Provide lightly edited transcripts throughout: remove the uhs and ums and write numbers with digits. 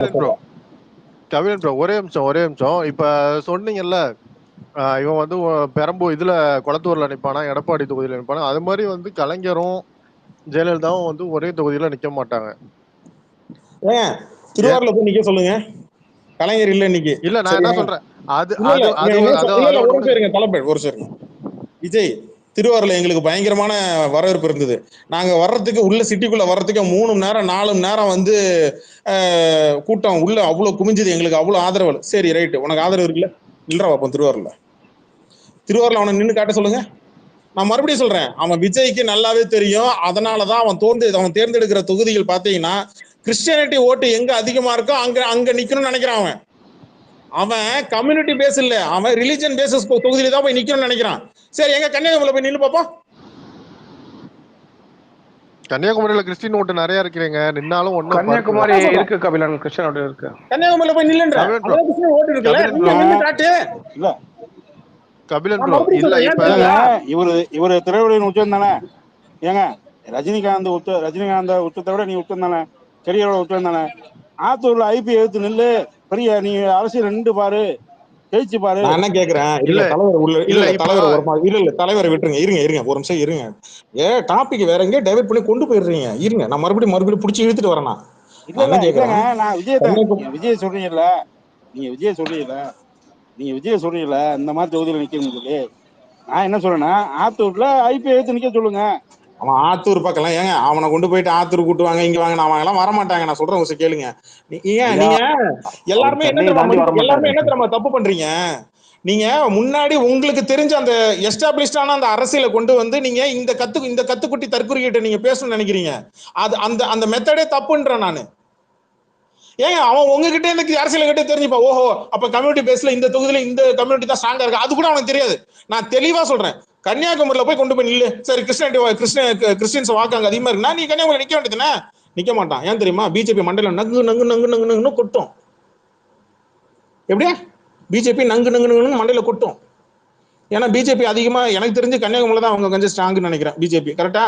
Bro Kavin bro ஒரே நிமிஷம் இப்ப சொன்னீங்கல்ல இவன் வந்து பெரம்பூர் இதுல குளத்தூர்ல நிப்பானா, எடப்பாடி தொகுதியில நிப்பானா, அது மாதிரி வந்து கலைஞரும் ஜெயலலிதாவும் வந்து ஒரே தொகுதியில நிக்க மாட்டாங்க. ஏன் திருவாரூர்ல போய் நிக்க சொல்லுங்க, கலைஞர் இல்ல இன்னைக்கு. இல்ல நான் என்ன சொல்றேன், அது தலைப்பேர் ஒரு சேருங்க விஜய். திருவாரூர்ல எங்களுக்கு பயங்கரமான வரவேற்பு இருந்தது. நாங்க வர்றதுக்கு உள்ள சிட்டிக்குள்ள வர்றதுக்கு 3 மணி நேரம் 4 மணி நேரம் வந்து கூட்டம் உள்ள அவ்வளவு குமிஞ்சது, எங்களுக்கு அவ்வளவு ஆதரவு. சரி ரைட்டு, உனக்கு ஆதரவு இருக்குல்ல, இல்ல பார்ப்போம். திருவாரூர்ல அவனை நின்று காட்ட சொல்லுங்க. நான் மறுபடியும் சொல்றேன், அவன் விஜய்க்கு நல்லாவே தெரியும். அதனாலதான் அவன் தேர்ந்தெடுக்கிற தொகுதிகள் பாத்தீங்கன்னா கிறிஸ்டியானிட்டி ஓட்டு எங்க அதிகமா இருக்கோ அங்க நிக்கணும்னு நினைக்கிறான். அவன் கம்யூனிட்டி பேஸ் இல்ல, அவன் ரிலிஜன் பேசஸ் தொகுதியில தான் போய் நிக்கணும்னு நினைக்கிறான். சரி, எங்க கன்னியாகுமரியில போய் நின்னு பாப்போம். கன்னியாகுமரியில கிறிஸ்டின் ஓட்டு நிறைய இருக்கிறீங்க, நின்னாலும் ஒண்ணும் கன்னியாகுமரி இருக்கு கபிலன், கிறிஸ்டின் ஓட்டு இருக்கு. கன்னியாகுமரியில போய் நில்லுன்ற ஓட்டு இருக்குல்ல, நின்னு காட்டு. இல்ல கபிலன் ப்ரோ இல்ல, இப்ப இவரு திரையுடைய உச்சம் தானே. ஏங்க ரஜினிகாந்த் உச்சத்தை விட நீ உச்சம் தானே, செடியோட உச்சம் தானே. ஆத்தூர்ல ஐபி எழுத்து நில்லு, பெரிய நீ அரசியல் நின்று பாரு, ஜெயிச்சு பாரு. நான் என்ன கேக்குறேன், இல்ல தலைவர் உள்ள இல்ல தலைவர் இல்ல தலைவரை விட்டுருங்க. இருங்க ஒரு நிமிஷம் இருங்க. டாபிக் வேற எங்கேயும் டைவர்ட் பண்ணி கொண்டு போயிடுறீங்க. இருங்க, நான் மறுபடியும் பிடிச்சி இழுத்துட்டு வரேன். நான் விஜய் சொல்றீங்கல்ல, நீங்க விஜய் சொல்றீங்கல்ல இந்த மாதிரி தொகுதியில நிக்கணும்னு சொல்லி, நான் என்ன சொல்றேன்னா ஆத்தூர்ல ஐபி எழுத்து நிக்க சொல்லுங்க. அவன் ஆத்தூர் பக்கம் ஏங்க அவனை கொண்டு போயிட்டு ஆத்தூர் கூட்டுவாங்க, இங்க வாங்க, அவங்க எல்லாம் வரமாட்டாங்க. நான் சொல்றேன் கொஞ்சம் கேளுங்க. நீங்க எல்லாருமே என்ன தெரியுமா தப்பு பண்றீங்க? நீங்க முன்னாடி உங்களுக்கு தெரிஞ்ச அந்த எஸ்டாப்ளிஷ்டான அந்த அரசியலை கொண்டு வந்து நீங்க இந்த கத்துக்குட்டி தற்குறிகிட்ட நீங்க பேசணும்னு நினைக்கிறீங்க. அது அந்த மெத்தடே தப்புன்றேன் நானு. ஏங்க அவன் உங்ககிட்ட இருந்து அரசியல் கிட்டே தெரிஞ்சுப்பா, ஓஹோ அப்ப கம்யூனிட்டி பேஸ்ல இந்த தொகுதியில இந்த கம்யூனிட்டி தான் ஸ்ட்ராங்கா இருக்கு, அது கூட அவனுக்கு தெரியாது. நான் தெளிவா சொல்றேன், கன்னியாகுமரியில போய் கொண்டு போய் நில்லு. சரி, கிறிஸ்டியன்ஸ் வாக்காங்க அதிகமா இருக்குன்னா நீ கன்னியாகுமரி நிக்க வேண்டியதுன்னா நிக்க மாட்டான். ஏன் தெரியுமா? பிஜேபி மண்டலம் நங்கு நங்கு நங்கு நங்கு நங்குன்னு கொட்டும். எப்படியா பிஜேபி நங்கு நங்கு நங்குன்னு மண்டல கொட்டும். ஏன்னா பிஜேபி அதிகமா எனக்கு தெரிஞ்சு கன்னியாகுமரியில தான் அவங்க கொஞ்சம் ஸ்ட்ராங்னு நினைக்கிறேன். பிஜேபி கரெக்டா?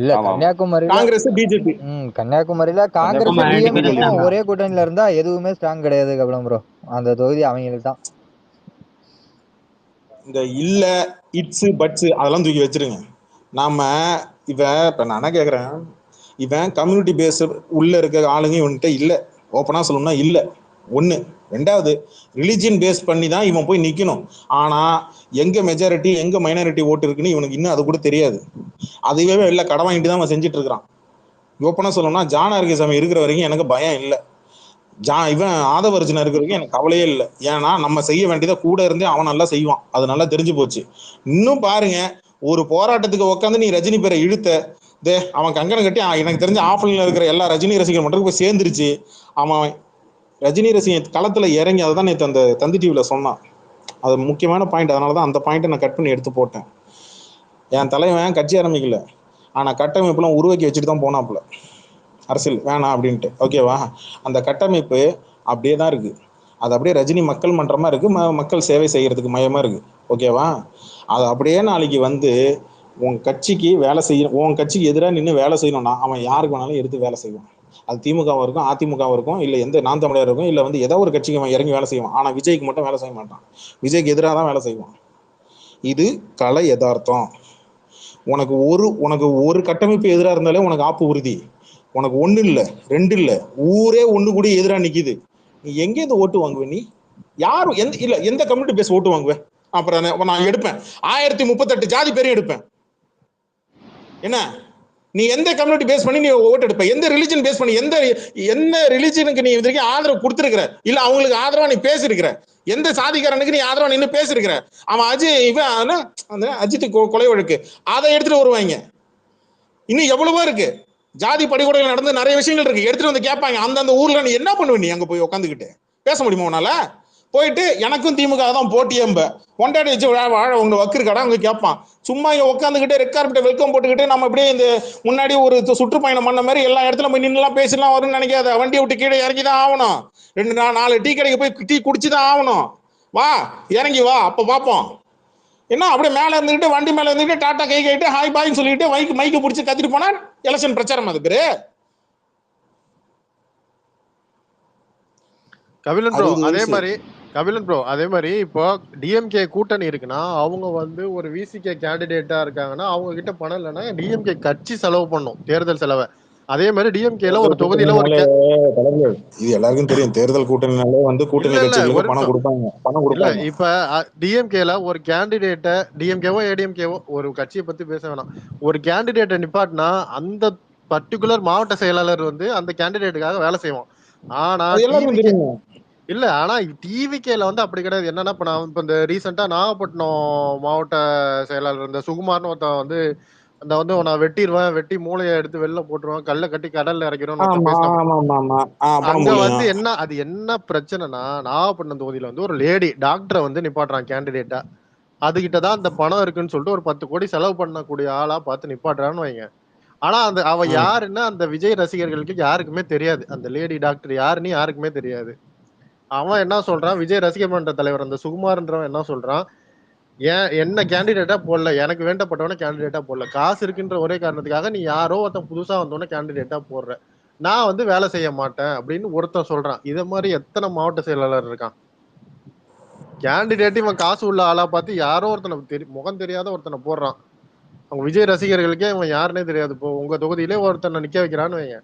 இல்ல கன்னியாகுமரியில காங்கிரஸ் பிஜேபி கன்னியாகுமரியில காங்கிரஸ் டிஎம்கேக்கும் ஒரே கூட்டணியில இருந்தா எதுவுமே ஸ்ட்ராங் கிடையாது கபிலம் ப்ரோ. அந்த தொகுதி அவங்களுக்கு தான். இந்த இல்ல இட்ஸ் பட்ஸ் அதெல்லாம் தூக்கி வச்சிருங்க. நாம இப்ப நான் என்ன கேக்குறேன், இவன் கம்யூனிட்டி பேஸ் உள்ள இருக்க ஆளுங்க இவன்கிட்ட இல்ல, ஓப்பனா சொல்லணும்னா இல்ல. ஒண்ணு. ரெண்டாவது, ரிலிஜியன் பேஸ் பண்ணி தான் இவன் போய் நிக்கணும். ஆனா எங்க மெஜாரிட்டி எங்க மைனாரிட்டி ஓட்டு இருக்குன்னு இவனுக்கு இன்னும் அது கூட தெரியாது. அதுவே இல்ல கடன் வாங்கிட்டு தான் அவன் செஞ்சுட்டு இருக்கிறான். ஓப்பனா சொல்லணும்னா ஜான் ஆரோக்கியசாமி இருக்கிற வரைக்கும் எனக்கு பயம் இல்லை. இவன் ஆதவர்ஜுனா இருக்கிற வரைக்கும் எனக்கு கவலையே இல்லை. ஏன்னா நம்ம செய்ய வேண்டியதை கூட இருந்தே அவன் நல்லா செய்வான், அது நல்லா தெரிஞ்சு போச்சு. இன்னும் பாருங்க, ஒரு போராட்டத்துக்கு உட்காந்து நீ ரஜினி பேரை இழுத்த அவன் கங்கணம் கட்டி எனக்கு தெரிஞ்ச ஆஃப்லைன்ல இருக்கிற எல்லா ரஜினி ரசிகர் மட்டும் போய் சேர்ந்துருச்சு. அவன் ரஜினி ரசிகர் களத்துல இறங்கி அதை தான் நேற்று அந்த தந்தி டிவில சொன்னான். அது முக்கியமான பாயிண்ட். அதனாலதான் அந்த பாயிண்ட்டை நான் கட் பண்ணி எடுத்து போட்டேன். என் தலைவன் கட்சி ஆரம்பிக்கல, ஆனா கட்டமைப்புலாம் உருவாக்கி வச்சுட்டு தான் போனாப்புல அரசியல் வேணாம் அப்படின்ட்டு. ஓகேவா? அந்த கட்டமைப்பு அப்படியே தான் இருக்கு. அது அப்படியே ரஜினி மக்கள் மன்றமா இருக்கு, மக்கள் சேவை செய்யறதுக்கு மையமா இருக்கு. ஓகேவா? அது அப்படியே நாளைக்கு வந்து உன் கட்சிக்கு வேலை செய்யணும், உன் கட்சிக்கு எதிராக நின்று வேலை செய்யணும்னா அவன் யாருக்கு வேணாலும் எடுத்து வேலை செய்வான். அது திமுகவும் இருக்கும், அதிமுகவும் இருக்கும், இல்லை எந்த நாம் தமிழர் இருக்கும், இல்லை வந்து ஏதோ ஒரு கட்சிக்கு அவன் இறங்கி வேலை செய்வான். ஆனால் விஜய்க்கு மட்டும் வேலை செய்ய மாட்டான். விஜய்க்கு எதிராக தான் வேலை செய்வான். இது கலை யதார்த்தம். உனக்கு ஒரு கட்டமைப்பு எதிராக இருந்தாலே உனக்கு ஆப்பு உறுதி. உனக்கு ஒண்ணு இல்ல, ரெண்டு இல்ல, ஊரே ஒண்ணு கூட எதிரா நிக்குது. நீ எங்க இருந்து ஓட்டு வாங்குவ? நீ யாரும் எந்த கம்யூனிட்டி பேஸ் ஓட்டு வாங்குவேன்? அப்புறம் நான் எடுப்பேன் 1038 ஜாதி பேரையும் எடுப்பேன். என்ன நீ எந்த கம்யூனிட்டி பேஸ் பண்ணி நீ ஓட்டு எடுப்ப? எந்த ரிலிஜன் பேஸ் பண்ணி, எந்த ரிலிஜனுக்கு நீ இதுவரைக்கும் ஆதரவு கொடுத்துருக்கிற, இல்ல அவங்களுக்கு ஆதரவா நீ பேசிருக்கிற? எந்த சாதிக்காரனுக்கு நீ ஆதரவா நின்று பேசிருக்கிற? அவன் அஜித் கொலை வழக்கு அதை எடுத்துட்டு வருவாங்க. இன்னும் எவ்வளவோ இருக்கு, ஜாதி படுகொலைகள் நடந்து நிறைய விஷயங்கள் இருக்கு, எடுத்துட்டு வந்து கேட்பாங்க. அந்தந்த ஊர்ல நீ என்ன பண்ணுவ? நீ அங்க போய் உட்காந்துக்கிட்டு பேச முடியுமா உன்னால? போயிட்டு எனக்கும் திமுக தான் போட்டியம்ப கொண்டாடி வச்சு வாழ உங்க வக்கிரு கடை அவங்க கேட்பான். சும்மா இங்க உட்காந்துக்கிட்டு ரெக்கார்ட் வெல்கம் போட்டுக்கிட்டு நம்ம அப்படியே இந்த முன்னாடி ஒரு சுற்றுப்பயணம் பண்ண மாதிரி எல்லா இடத்துல போய் நின்றுலாம் பேசலாம் வரும்னு நினைக்காத. வண்டியை விட்டு கீழே இறங்கிதான் ஆகணும். 4 டீ கடைக்கு போய் டீ குடிச்சுதான் ஆகணும். வா, இறங்கி வா, அப்ப பார்ப்போம். என்ன அப்படியே மேல இருந்துகிட்டு வண்டி மேல இருந்துகிட்டு டாட்டா கை கைட்டு ஹாய் பாய்ன்னு சொல்லிட்டு மைக்கு பிடிச்சி கத்திட்டு போனா எலெக்ஷன் பிரச்சாரம்? அது பேரு கபிலன் ப்ரோ 60 அதே வயசு. மாதிரி அதே மாதிரி இப்போ டிஎம்கே கூட்டணி இருக்குன்னா அவங்க வந்து ஒரு விசிகே கேண்டிடேட்டா இருக்காங்கன்னா அவங்க கிட்ட பணம் இல்லைன்னா டிஎம்கே கட்சி செலவு பண்ணும் தேர்தல் செலவை. அதே மாதிரி டிஎம்கேல ஒரு தேர்தல் தொகுதியில ஒரு கூட்டணினாலே தலைவர் இது எல்லாருக்கும் தெரியும். தேர்தல் கூட்டணினாலே வந்து இல்ல கூட்டணி இல்ல கட்சிகளுக்கு ஒரு பணம் நிமிஷம் கொடுப்பாங்க, பணம் இல்ல கொடுப்பாங்க. இப்ப டிஎம்கேல ஒரு கேண்டிடேட்ட டிஎம்கேவோ ஏடிஎம்கேவோ ஒரு கட்சியை பத்தி பேச வேணாம், ஒரு கேண்டிடேட்டை நிப்பாட்டினா அந்த பர்டிகுலர் மாவட்ட செயலாளர் வந்து அந்த கேண்டிடேட்டுக்காக வேலை செய்வோம். ஆனா அது எல்லாருக்கும் டிவிகே தெரியும். இல்ல ஆனா டிவிகேல வந்து அப்படி கிடையாது. என்னன்னா இப்ப நான் இப்ப இந்த ரீசெண்டா நாகப்பட்டினம் மாவட்ட செயலாளர் இந்த சுகுமார்னு ஒருத்தன் வந்து அந்த வந்து நான் வெட்டிடுவேன், வெட்டி மூளையை எடுத்து வெளில போட்டுருவேன், கல்ல கட்டி கடல்ல இறக்கிறோம்னு ஒருத்தன் ஆமா பேசின. ஆமா ஆமா ஆமா. பணம் அங்க வந்து போடலையும். என்ன பிரச்சனைனா நாகப்பட்டினம் தொகுதியில வந்து ஒரு லேடி டாக்டரை வந்து நிப்பாட்டுறான் கேண்டிடேட்டா. அதுகிட்டதான் அந்த பணம் இருக்குன்னு சொல்லிட்டு ஒரு 10 கோடி செலவு பண்ணக்கூடிய ஆளா பார்த்து நிப்பாட்டுறான்னு வைங்க. ஆனா அவ யாருன்னு அந்த விஜய் ரசிகர்களுக்கு யாருக்குமே தெரியாது. அந்த லேடி டாக்டர் யாருன்னு யாருக்குமே தெரியாது. அவன் என்ன சொல்றான், விஜய் ரசிகர் மன்ற தலைவர் அந்த சுகுமார்ன்றவன் என்ன சொல்றான், ஏன் என்ன கேண்டிடேட்டா போடல, எனக்கு வேண்டப்பட்டவன கேண்டிடேட்டா போடல, காசு இருக்குன்ற ஒரே காரணத்துக்காக நீ யாரோ ஒருத்தன் புதுசா வந்தவன கேண்டிடேட்டா போடுற, நான் வந்து வேலை செய்ய மாட்டேன் அப்படின்னு ஒருத்தன் சொல்றான். இத மாதிரி எத்தனை மாவட்ட செயலாளர் இருக்கான். கேண்டிடேட் இவன் காசு உள்ள ஆளா பார்த்து யாரோ ஒருத்தனை முகம் தெரியாத ஒருத்தனை போடுறான். அவங்க விஜய் ரசிகர்களுக்கே இவன் யாருன்னே தெரியாது. இப்போ உங்க தொகுதியிலே ஒருத்தனை நிக்க வைக்கிறான்னு வைங்க,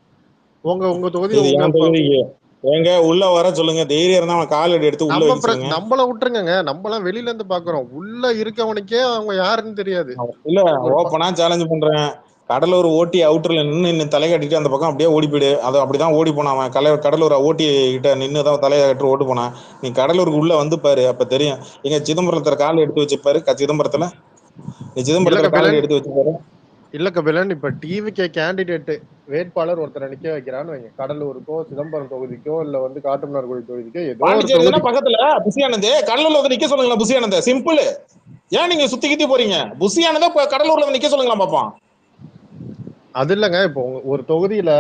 உங்க தொகுதி இது உங்க என் தொகுதிக்கு எங்க உள்ள வர சொல்லுங்க. தைரியம் இருந்தா அவன் கால் எடுத்து உள்ள வைக்க சொல்லுங்க. நம்மள விட்டுருங்க, நம்மளாம் வெளியில இருந்து பாக்குறோம். உள்ள இருக்கவனுக்கே அவங்க யாருன்னு தெரியாது. இல்ல ஓப்பனா சேலஞ்ச் பண்றேன். கடலூர் ஓட்டி அவுட்டர்ல நின்று தலை கட்டிட்டு அந்த பக்கம் அப்படியே ஓடி போயிடு. அது அப்படிதான் ஓடி போனான் அவன். கடலூர் ஓட்டி கிட்ட நின்று தான் தலையை கட்டி ஓட்டு போனான். நீ கடலூருக்கு உள்ள வந்து பாரு, அப்ப தெரியும். எங்க சிதம்பரத்துல கால் எடுத்து வச்சுப்பாரு. சிதம்பரத்துல நீ சிதம்பரத்துல கால் எடுத்து வச்சுப்பாரு. இல்ல கபிலன், இப்ப டிவிகே கேண்டிடேட் வேட்பாளர் ஒருத்தரை நிக்க வைக்கிறான்னு வைங்க, கடலூருக்கோ சிதம்பரம் தொகுதிக்கோ இல்ல வந்து காட்டுமன்னார்கோவில் தொகுதிக்கோ ஏதோ ஒரு பாண்டிச்சேரி தொகுதி பக்கத்துல புசியானந்தே கடலூர்ல வந்து நிக்க சொல்லுங்களா? புசியானந்த சிம்பிள். ஏன் நீங்க சுத்தி கித்தி போறீங்க? புசியானந்த கடலூர்ல வந்து நிக்க சொல்லுங்களா பாப்போம். அது இல்லங்க, இப்போ ஒரு தொகுதியில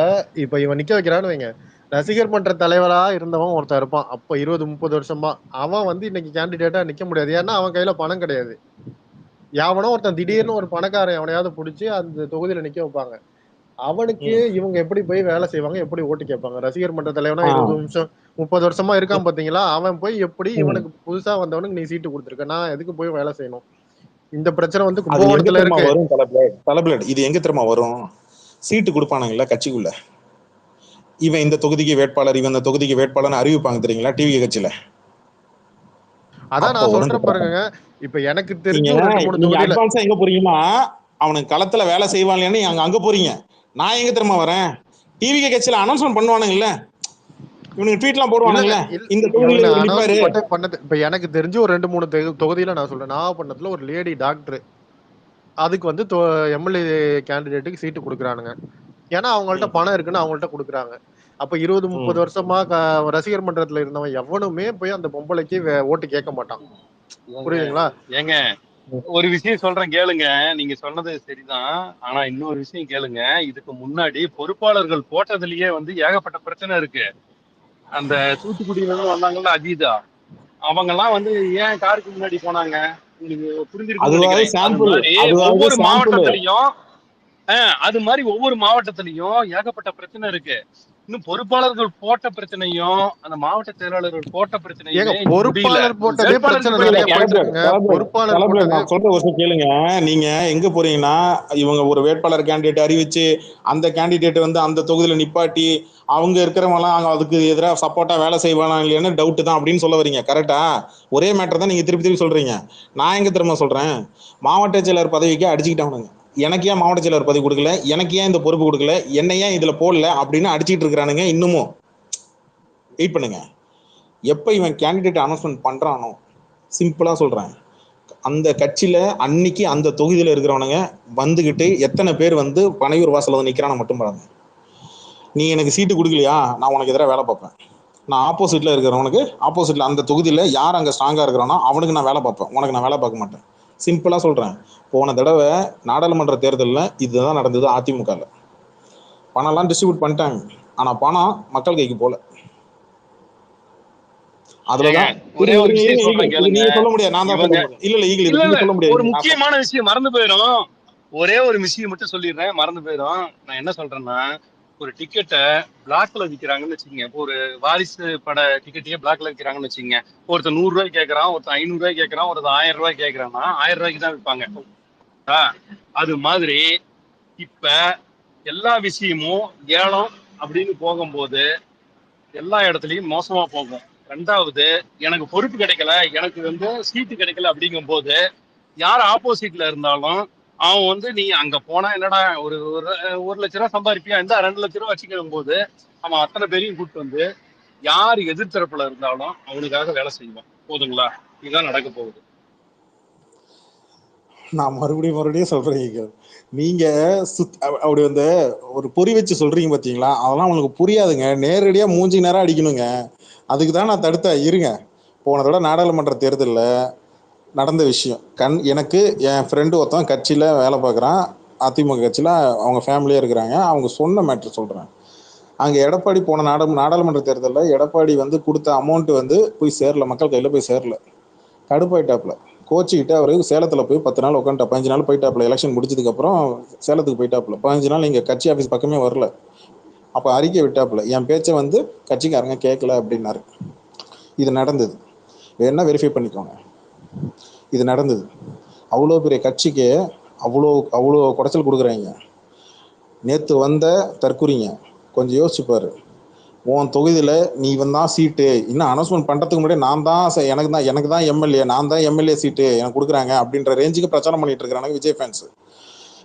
இப்ப இவன் நிக்க வைக்கிறான்னு வைங்க, ரசிகர் மன்ற தலைவரா இருந்தவன் ஒருத்தன் இருப்பான் அப்ப 20-30 வருஷமா, அவன் வந்து இன்னைக்கு கேண்டிடேட்டா நிக்க முடியாது. ஏன்னா அவன் கையில பணம் கிடையாது. எவனோ ஒருத்தன் திடீர்னு ஒரு பணக்காரன் எவனையாவது புடிச்சு அந்த தொகுதியில நிக்க வைப்பாங்க. அவனுக்கு இவங்க எப்படி போய் வேலை செய்வாங்க, எப்படி ஓட்டு கேட்பாங்க? ரசிகர் மன்ற தலைவனா 20 நிமிஷம் 30 வருஷமா இருக்கான் பாத்தீங்களா, அவன் போய் எப்படி இவனுக்கு புதுசா வந்தவனுக்கு நீ சீட்டு கொடுத்துருக்க, நான் எதுக்கு போய் வேலை செய்யணும்? இந்த பிரச்சனை வந்து கும்பகோணத்துல இருக்கு. வரும் தலைபிளேட். இது எங்க திரும்ப வரும்? சீட்டு கொடுப்பானுங்கல்ல கட்சிக்குள்ள, இவன் இந்த தொகுதிக்கு வேட்பாளர், இவன் இந்த தொகுதிக்கு வேட்பாளர்னு அறிவிப்பாங்க தெரியுங்களா டிவி கட்சியில. அதான் நான் சொல்றேன் பாருங்க, இப்ப எனக்கு தெரிஞ்சு நீங்க 2-3 தொகுதியில அட்வான்ஸா எங்க போறீங்கன்னா அவனுக்கு களத்துல வேலை செய்வான்னு அங்க போறீங்க. நான் எங்க திரும்ப வரேன்? டிவி கட்சியில அனௌன்ஸ்மெண்ட் பண்ணுவானுங்கல்ல, இவனுக்கு ட்வீட் எல்லாம் போடுவானுங்கல்ல, இந்த தொகுதியில இவர் நிப்பாரு. இப்ப எனக்கு தெரிஞ்சு ஒரு 2-3 தொகுதியில நான் சொல்றேன், நாகப்பட்டினத்துல ஒரு லேடி டாக்டர் அதுக்கு வந்து எம்எல்ஏ கேண்டிடேட்டுக்கு சீட்டு கொடுக்குறானுங்க. ஏன்னா அவங்கள்ட்ட பணம் இருக்குன்னு அவங்கள்ட்ட கொடுக்குறாங்க. அப்ப 20-30 வருஷமா ரசிகர் மன்றத்துல இருந்தவன் எவனுமே போய் அந்த பொம்பளைக்கு ஓட்டு கேட்க மாட்டான். புரியுதுங்களா? ஏங்க ஒரு விஷயம் சொல்றேன் கேளுங்க. நீங்க சொன்னது சரிதான். ஆனா இன்னொரு விஷயம் கேளுங்க. இதுக்கு முன்னாடி பொறுப்பாளர்கள் போட்டதுலயே வந்து ஏகப்பட்ட பிரச்சனை இருக்கு. அந்த தூத்துக்குடியில இருந்து வந்தாங்கல்ல அஜீதா, அவங்க எல்லாம் வந்து ஏன் காருக்கு முன்னாடி போனாங்க? உங்களுக்கு புரிஞ்சிருக்கும்னு நினைக்கிறேன். அது மாதிரி ஒவ்வொரு மாவட்டத்திலையும் அது மாதிரி ஒவ்வொரு மாவட்டத்திலையும் ஏகப்பட்ட பிரச்சனை இருக்கு. இன்னும் பொறுப்பாளர்கள் போட்ட பிரச்சனையும் அந்த மாவட்ட செயலாளர்கள் போட்ட பிரச்சனையுமே பொறுப்பாளர் போட்டதே பிரச்சனை நிறைய போயிட்டு இருக்குங்க. பொறுப்பாளர் போட்டது நான் சொல்ற விஷயம் கேளுங்க. நீங்க எங்க போறீங்கன்னா இவங்க ஒரு வேட்பாளர் கேண்டிடேட் அறிவிச்சு அந்த கேண்டிடேட் வந்து அந்த தொகுதியில நிப்பாட்டி அவங்க இருக்கிறவங்க எல்லாம் அதுக்கு எதிராக சப்போர்ட்டா வேலை செய்வானா இல்லையான்னு டவுட் தான் அப்படின்னு சொல்ல வரீங்க. கரெக்டா? ஒரே மேட்டர் தான் நீங்க திருப்பி திருப்பி சொல்றீங்க. நான் எங்க திரும்ப சொல்றேன், மாவட்ட செயலர் பதவிக்கு அடிச்சுக்கிட்டவனுங்க, எனக்கு ஏன் மாவட்ட செயலர் பதவி கொடுக்கல, எனக்கு ஏன் இந்த பொறுப்பு கொடுக்கல, என்ன ஏன் இதுல போடல அப்படின்னு அடிச்சுட்டு இருக்கிறானுங்க. இன்னமும் வெயிட் பண்ணுங்க. எப்ப இவன் கேண்டிடேட் அனௌன்ஸ்மெண்ட் பண்றானோ, சிம்பிளா சொல்றேன், அந்த கட்சியில அன்னைக்கு அந்த தொகுதியில இருக்கிறவனுங்க வந்துகிட்டு எத்தனை பேர் வந்து பனையூர் வாசல்ல வந்து நிக்கிறான மட்டும் பாருங்க. நீ எனக்கு சீட்டு கொடுக்கலையா, நான் உனக்கு எதிராக வேலை பார்ப்பேன். நான் ஆப்போசிட்ல இருக்கிறவனுக்கு ஆப்போசிட்ல அந்த தொகுதியில யார் அங்க ஸ்ட்ராங்கா இருக்கிறானோ அவனுக்கு நான் வேலை பார்ப்பேன், உனக்கு நான் வேலை பார்க்க மாட்டேன். சிம்பிளா சொல்றேன். போன தடவை நாடாளுமன்ற தேர்தலில் இதுதான் நடந்தது. அதிமுகல பணம் எல்லாம் டிஸ்ட்ரிபியூட் பண்ணிட்டாங்க, ஆனா பணம் மக்கள் கைக்கு போல. அதுலதான் ஒரே ஒரு விஷயம் சொல்றேன் கேளுங்க. நீங்க சொல்ல முடியாது, நான் தான் சொல்ல முடியும். இல்ல ஈகிள் சொல்ல முடியாது. ஒரு முக்கியமான விஷயம் மறந்து போயிடும். ஒரே ஒரு விஷயம் மட்டும் சொல்லிடுறேன், மறந்து போயிடும். நான் என்ன சொல்றேன்னா, ஒரு டிக்கெட்டை பிளாக்ல விற்கிறாங்கன்னு வச்சுக்கோங்க. இப்போ ஒரு வாரிசு பட டிக்கெட்டையே பிளாக்ல விற்கிறாங்கன்னு வச்சுக்கோங்க. ஒருத்தர் 100 ரூபாய் கேட்கறான், ஒருத்தர் 500 ரூபாய் கேட்கறான், ஒருத்தர் 1000 ரூபாய் கேட்கறான்னா 1000 ரூபாய்க்கு தான் விற்பாங்க. அது மாதிரி இப்ப எல்லா விஷயமும் ஏலம் அப்படின்னு போகும்போது எல்லா இடத்துலயும் மோசமா போகும். ரெண்டாவது, எனக்கு பொறுப்பு கிடைக்கல, எனக்கு வந்து சீட்டு கிடைக்கல அப்படிங்கும் போது யார் ஆப்போசிட்ல இருந்தாலும் அவன் நீ அங்க போனா என்னடா ஒரு 1 லட்ச ரூபா சம்பாதிப்பியா, இந்த 2 லட்ச ரூபா வச்சுக்கும் போது அவன் அத்தனை பேரையும் கூப்பிட்டு வந்து யார் எதிர்த்தரப்புல இருந்தாலும் அவனுக்காக வேலை செய்வான். போதுங்களா? இதுதான் நடக்க போகுது. நான் மறுபடியும் சொல்றேன், நீங்க அப்படி ஒரு பொறி வச்சு சொல்றீங்க பாத்தீங்களா, அதெல்லாம் உங்களுக்கு புரியாதுங்க. நேரடியா மூஞ்சி நேரம் அடிக்கணுங்க. அதுக்கு தான் நான் தடுத்தேன். இருங்க, போன தடவை நாடாளுமன்ற தேர்தலில் நடந்த விஷயம் எனக்கு என் ஃப்ரெண்டு ஒருத்தன் கட்சியில் வேலை பார்க்குறான், அதிமுக கட்சியில், அவங்க ஃபேமிலியாக இருக்கிறாங்க. அவங்க சொன்ன மேட்ரு சொல்கிறேன். அங்கே எடப்பாடி போன நாடாளுமன்ற தேர்தலில் எடப்பாடி கொடுத்த அமௌண்ட்டு போய் சேரல, மக்கள் கையில் போய் சேரல. கடுப்பாயிட்டாப்புல, கோச்சிக்கிட்டு அவரு சேலத்தில் போய் 10 நாள் உட்காந்துட்டா. 15 நாள் போயிட்டாப்புல. எலெக்ஷன் முடிச்சதுக்கப்புறம் சேலத்துக்கு போயிட்டாப்புல. 15 நாள் இங்கே கட்சி ஆஃபீஸ் பக்கமே வரல. அப்போ அறிக்கை விட்டாப்புல, என் பேச்சை கட்சிக்காரங்க கேட்கல அப்படின்னாரு. இது நடந்தது, வேணா வெரிஃபை பண்ணிக்கோங்க. இது நடந்தது. அவ்வளோ பெரிய கட்சிக்கு அவ்வளோ குடைச்சல் கொடுக்குறாங்க. நேற்று தற்கொலைங்க கொஞ்சம் யோசிச்சுப்பாரு. உன் தொகுதியில் நீ தான் சீட்டு, இன்னும் அனௌன்ஸ்மெண்ட் பண்ணுறதுக்கு முன்னாடி நான் தான் எனக்கு தான் எம்எல்ஏ, நான் தான் எம்எல்ஏ சீட்டு எனக்கு கொடுக்குறாங்க அப்படின்ற ரேஞ்சுக்கு பிரச்சாரம் பண்ணிட்டு இருக்கிறாங்க விஜய் ஃபேன்ஸ்.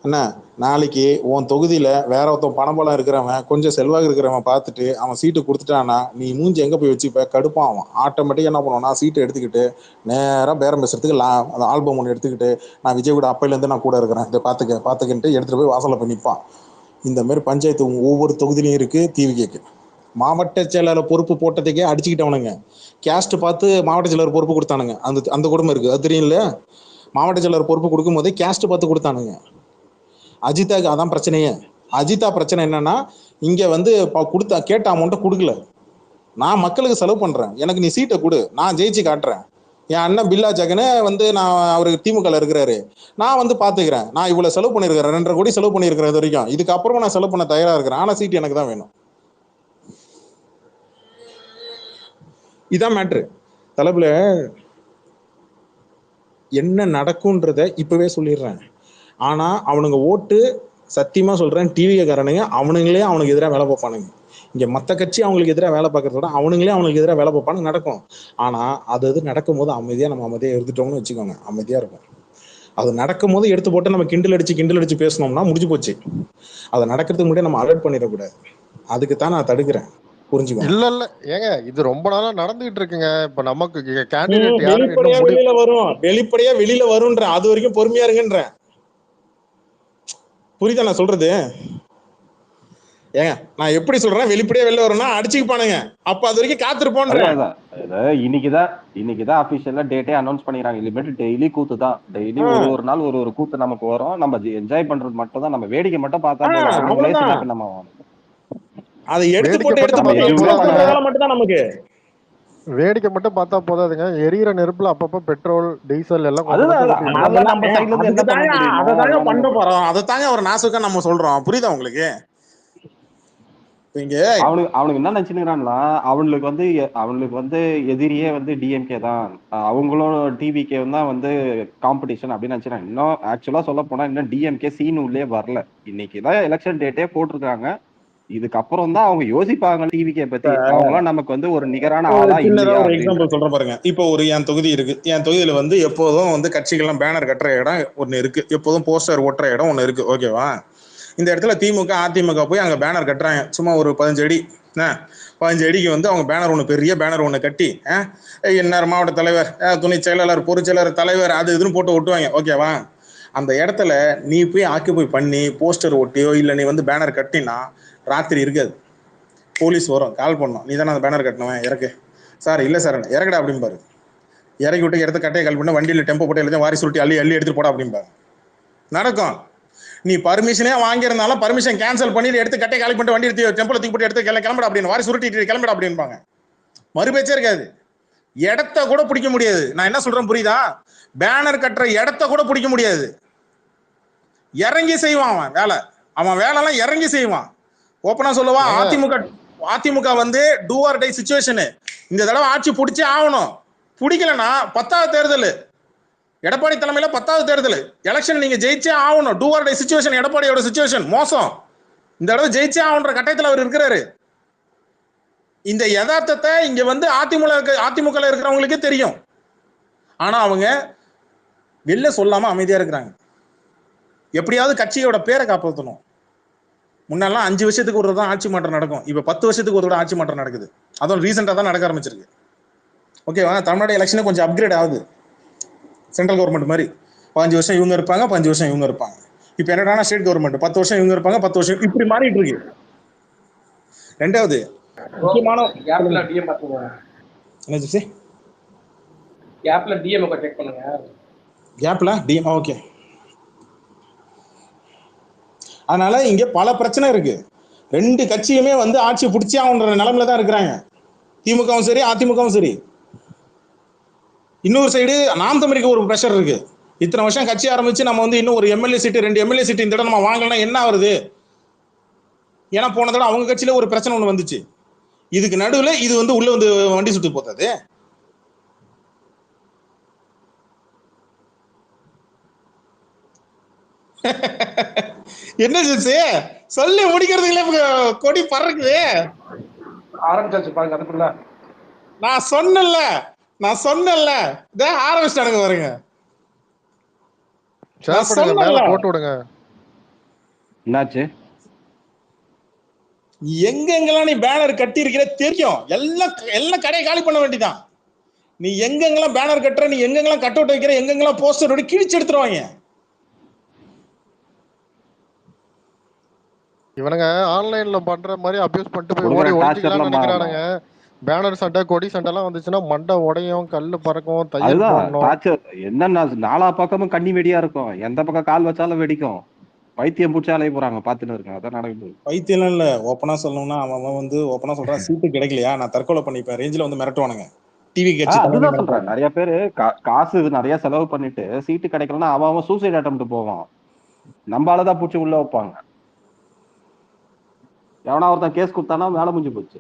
என்ன, நாளைக்கு உன் தொகுதியில் வேற ஒருத்தன் பணபலம் இருக்கிறவன், கொஞ்சம் செல்வாக்கு இருக்கிறவன் பார்த்துட்டு அவன் சீட்டு கொடுத்துட்டான்னா நீ மூஞ்சி எங்கே போய் வச்சுப்ப? கடுப்பான். அவன் ஆட்டோமேட்டிக்காக என்ன பண்ணுவான்னா சீட்டை எடுத்துக்கிட்டு நேராக பேரம் பேசுறதுக்கு அந்த ஆல்பம் ஒன்று எடுத்துக்கிட்டு, நான் விஜய் கூட அப்பையிலேருந்து நான் கூட இருக்கிறேன், இதை பார்த்துக்கிட்டு எடுத்துகிட்டு போய் வாசலில் போய் நிற்பான். இந்த மாதிரி பஞ்சாயத்து ஒவ்வொரு தொகுதியிலையும் இருக்குது. டிவிக்கு மாவட்ட செயலாளர் பொறுப்பு போட்டதுக்கே அடிச்சுக்கிட்டவனுங்க. கேஸ்ட் பார்த்து மாவட்ட செயலாளர் பொறுப்பு கொடுத்தானுங்க. அந்த குடும்பம் இருக்கு, அது தெரியும் இல்லையா? மாவட்ட செயலாளர் பொறுப்பு கொடுக்கும் போதே கேஸ்ட் பார்த்து கொடுத்தானுங்க. அஜிதாக்கு அதான் பிரச்சனையே. அஜிதா பிரச்சனை என்னன்னா, இங்க கொடுத்த கேட்ட அமௌண்ட்டை கொடுக்கல. நான் மக்களுக்கு செலவு பண்றேன், எனக்கு நீ சீட்டை கொடு, நான் ஜெயிச்சு காட்டுறேன். என் அண்ணன் பில்லா ஜெகனே நான் அவருக்கு திமுக இருக்கிறாரு, நான் பாத்துக்கிறேன், நான் இவ்வளவு செலவு பண்ணிருக்கிறேன், 2.5 கோடி செலவு பண்ணிருக்கிறேன் இது வரைக்கும், இதுக்கப்புறமா நான் செலவு பண்ண தயாரா இருக்கிறேன், ஆனா சீட்டு எனக்கு தான் வேணும். இதான் மேட்ரு. தலைப்புல என்ன நடக்கும்ன்றத இப்பவே சொல்லிடுறேன். ஆனா அவனுங்க ஓட்டு, சத்தியமா சொல்றேன், டிவிக்காரனுங்க அவனுங்களே அவனுக்கு எதிராக வேலை பார்ப்பானுங்க. இங்க மற்ற கட்சி அவங்களுக்கு எதிராக வேலை பார்க்கறத விட அவனுங்களே அவனுக்கு எதிராக வேலை பார்ப்பானுங்க. நடக்கும். ஆனா அது நடக்கும் போது நம்ம அமைதியா எடுத்துட்டோம்னு வச்சுக்கோங்க, அமைதியா இருக்கும். அது நடக்கும் போது எடுத்து போட்டு நம்ம கிண்டல் அடிச்சு பேசணும்னா முடிஞ்சு போச்சு. அது நடக்கிறதுக்கு முன்னாடி நம்ம அலர்ட் பண்ணிடக்கூடாது. அதுக்கு தான் நான் தடுக்கிறேன். இல்ல ஏங்க, இது ரொம்ப நாளா நடந்துகிட்டு இருக்குங்க. இப்ப நமக்கு கேண்டிடேட் யாரு வெளிப்படையா வெளியில வரும்ன்ற, அது வரைக்கும் பொறுமையா இருங்கன்ற. புரியுதா நான் சொல்றது? ஏங்க நான் எப்படி சொல்றேன், வெளிப்படையா வெளில வரும்னா அடிச்சுப்பானுங்க, அப்ப அது வரைக்கும் காத்திருப்போம். இன்னைக்குதான் அபிஷியலா டேட்டே அனௌன்ஸ் பண்ணிடுறாங்க. இனிமேட்டு டெய்லி கூத்து தான். டெய்லி ஒரு நாள் ஒரு கூத்து நமக்கு வரும். நம்ம என்ஜாய் பண்றது மட்டும் தான், நம்ம வேடிக்கை மட்டும் பார்த்தா நம்ம அதை எடுத்து போட்டு மட்டும் தான் நமக்கு வேடிக்கை மட்டும் பார்த்தா போதாதுங்க. எரியிற நெருப்புல அப்பப்ப பெட்ரோல் டீசல் எல்லாம் பண்ண போறோம். அதைத்தாங்க ஒரு நாசுக்கா நம்ம சொல்றோம். புரியுதா உங்களுக்கு? அவனுக்கு என்ன நினைச்சுக்கிறான்ல, அவனுக்கு எதிரியே டிஎம்கே தான், அவங்களும் டிவிகே தான் காம்படிஷன் அப்படின்னு நினைச்சுறாங்க. இன்னும் ஆக்சுவலா சொல்ல போனா இன்னும் டிஎம்கே சீன் உள்ளே வரல. இன்னைக்குதான் எலெக்ஷன் டேட்டே போட்டிருக்காங்க. இதுக்கப்புறம் தான் அவங்க யோசிப்பாங்க டிவிகே பத்தி. அவங்களாம் நமக்கு ஒரு நிகரான ஆளா இல்லையா? ஒரு எக்ஸாம்பிள் சொல்றேன் பாருங்க. இப்போ என் தொகுதி இருக்கு. என் தொகுதியில எப்போதும் கட்சிகள்லாம் பேனர் கட்டுற இடம் ஒண்ணு இருக்கு, எப்போதும் போஸ்டர் ஒட்டுற இடம் ஒண்ணு இருக்கு. ஓகேவா? இந்த இடத்துல திமுக அதிமுக போய் அங்க பேனர் கட்டுறாங்க. சும்மா ஒரு 15 அடி 15 அடிக்கு அவங்க பேனர் ஒண்ணு, பெரிய பேனர் ஒண்ணு கட்டி என்ன மாவட்ட தலைவர், துணை செயலாளர், பொதுச் செயலாளர், தலைவர், அது இதுன்னு போட்டு ஒட்டுவாங்க. ஓகேவா? அந்த இடத்துல நீ போய் ஆக்கிபை பண்ணி போஸ்டர் ஒட்டியோ இல்ல நீ பேனர் கட்டினா ராத்திரி இருக்காது. போலீஸ் வரும், கால் பண்ணோம், நீ தானே அந்த பேனர் கட்டினவன், இறக்கு. சார் இல்லை சார், இறக்கடா அப்படின்பாரு. இறக்கி விட்டு இடத்த கட்டையை கால் பண்ண வண்டியில் டெம்போ போட்டு எல்லாத்தையும் வாரி சுருட்டி அள்ளி எடுத்துட்டு போடா அப்படின்பாரு. நடக்கும். நீ பர்மிஷனே வாங்கியிருந்தாலும் பர்மிஷன் கேன்சல் பண்ணிட்டு எடுத்து கட்டையை காலி பண்ணிட்டு வண்டி எடுத்து டெம்போல தூக்கி போட்டு எடுத்து கிளம்பட அப்படின்னு, வாரி சுருட்டிட்டு கிளம்பட அப்படின்பாங்க. மறுபேச்சே இருக்காது. இடத்த கூட பிடிக்க முடியாது. நான் என்ன சொல்றேன் புரியுதா? பேனர் கட்டுற இடத்த கூட பிடிக்க முடியாது. இறங்கி செய்வான் அவன் வேலை. அவன் வேலைலாம் இறங்கி செய்வான். ஓப்பனா சொல்லவா, அதிமுக வந்து டூ ஆர் டை சிச்சுவேஷனு. இந்த தடவை ஆட்சி பிடிச்சே ஆகணும். பிடிக்கலன்னா 10வது தேர்தல், எடப்பாடி தலைமையில 10வது தேர்தல், எலெக்ஷன் நீங்க ஜெயிச்சே ஆகணும். Do or die situation. எடப்பாடியோட சிச்சுவேஷன் மோசம். இந்த தடவை ஜெயிச்சே ஆகுன்ற கட்டாயத்தில் அவர் இருக்கிறாரு. இந்த யதார்த்தத்தை இங்க வந்து அதிமுக இருக்கிறவங்களுக்கே தெரியும். ஆனா அவங்க வெளில சொல்லாம அமைதியா இருக்கிறாங்க. எப்படியாவது கட்சியோட பேரை காப்பாற்றணும். முன்னெல்லாம் 5 வருஷத்துக்கு ஒரு தான் ஆட்சி மாற்றம் நடக்கும். இப்ப 10 வருஷத்துக்கு ஒரு ஆட்சி மாற்றம் நடக்குது. அதுவும் ரீசெண்டா தான் நடக்க ஆரம்பிச்சிருக்கு. ஓகேவா? தமிழ்நாடு எலெக்ஷனே கொஞ்சம் அப்கிரேட் ஆகுது. சென்ட்ரல் கவர்மெண்ட் மாதிரி 5 வருஷம் இவங்க இருப்பாங்க, 5 வருஷம் இவங்க இருப்பாங்க. இப்ப என்னடா ஸ்டேட் கவர்மெண்ட் 10 வருஷம் இவங்க இருப்பாங்க, 10 வருஷம் இப்படி மாறிட்டு இருக்கு. ரெண்டாவது முக்கியமான ஓகே. அதனால இங்க பல பிரச்சனை இருக்கு. 2 கட்சியுமே வந்து ஆட்சி பிடிச்சி ஆகுன்ற நிலைமையில தான் இருக்கிறாங்க. திமுகவும் சரி, அதிமுகவும் சரி. இன்னொரு சைடு நாம் தமிழுக்கு ஒரு பிரஷர் இருக்கு. இத்தனை வருஷம் கட்சி ஆரம்பிச்சு நம்ம வந்து இன்னும் ஒரு எம்எல்ஏ சீட்டு 2 எம்எல்ஏ சீட்டு இந்த இடம் நம்ம வாங்கலன்னா என்ன ஆகுது? ஏன்னா போன தடவை அவங்க கட்சியில ஒரு பிரச்சனை ஒண்ணு வந்துச்சு. இதுக்கு நடுவுல இது வந்து உள்ள வந்து வண்டி சுட்டு போத்தாது. என்ன சொல்லி முடிக்கிறதுக்குள்ள கொடி பறக்குது. ஆரம்பிச்சாச்சு பாருங்க. அதுக்குள்ள நான் சொன்னேன்ல ஆரம்பிச்சிட்டானுங்க பாருங்க. போட்டு விடுங்க. என்னாச்சு? எங்கெங்கெல்லாம் நீ பேனர் கட்டி இருக்கிற தெரியும். எல்லாம் கடையை காலி பண்ண வேண்டியதான். நீ எங்கெங்கெல்லாம் பேனர் கட்டுற, நீ எங்கெங்கெல்லாம் கட் அவுட் வைக்கிற, எங்கெங்கெல்லாம் போஸ்டர் கிழிச்சு எடுத்துருவாங்க. இவனுங்க ஆன்லைன்ல பண்ற மாதிரி அபியூஸ் பண்ணிட்டு போய் ஓடி ஒளிஞ்சிக்கலாம்னு நினைக்கிறானுங்க. பேனர் சண்டை, கொடி சண்டை எல்லாம் வந்துச்சுன்னா மண்டை உடையும், கல்லு பறக்கும், தையல் போடணும். என்னன்னா 4 பக்கமும் கண்ணி வெடியா இருக்கும். எந்த பக்கம் கால் வச்சாலும் வெடிக்கும். பைத்தியம் பூச்சி அலைய போறாங்க. பாத்துட்டு இருக்காங்க. அதான் நடக்குது. பைத்தியம் இல்ல. ஓப்பனா சொல்லணும்னா அவன் வந்து ஓப்பனா சொல்றான், சீட்டு கிடைக்கலையா நான் தற்கொலை பண்ணிப்பேன் ரேஞ்சில வந்து மிரட்டுவானுங்க. டிவி கட்சி அதுதான் சொல்றேன். நிறைய பேரு காசு நிறைய செலவு பண்ணிட்டு சீட்டு கிடைக்கலன்னா அவன் சூசைட் அட்டெம்ப்ட் போவான். நம்மளாலதான் பூச்சி உள்ள வைப்பாங்க. எவனா ஒருத்தன் கேஸ் கொடுத்தானா வேலை முடிஞ்சு போச்சு.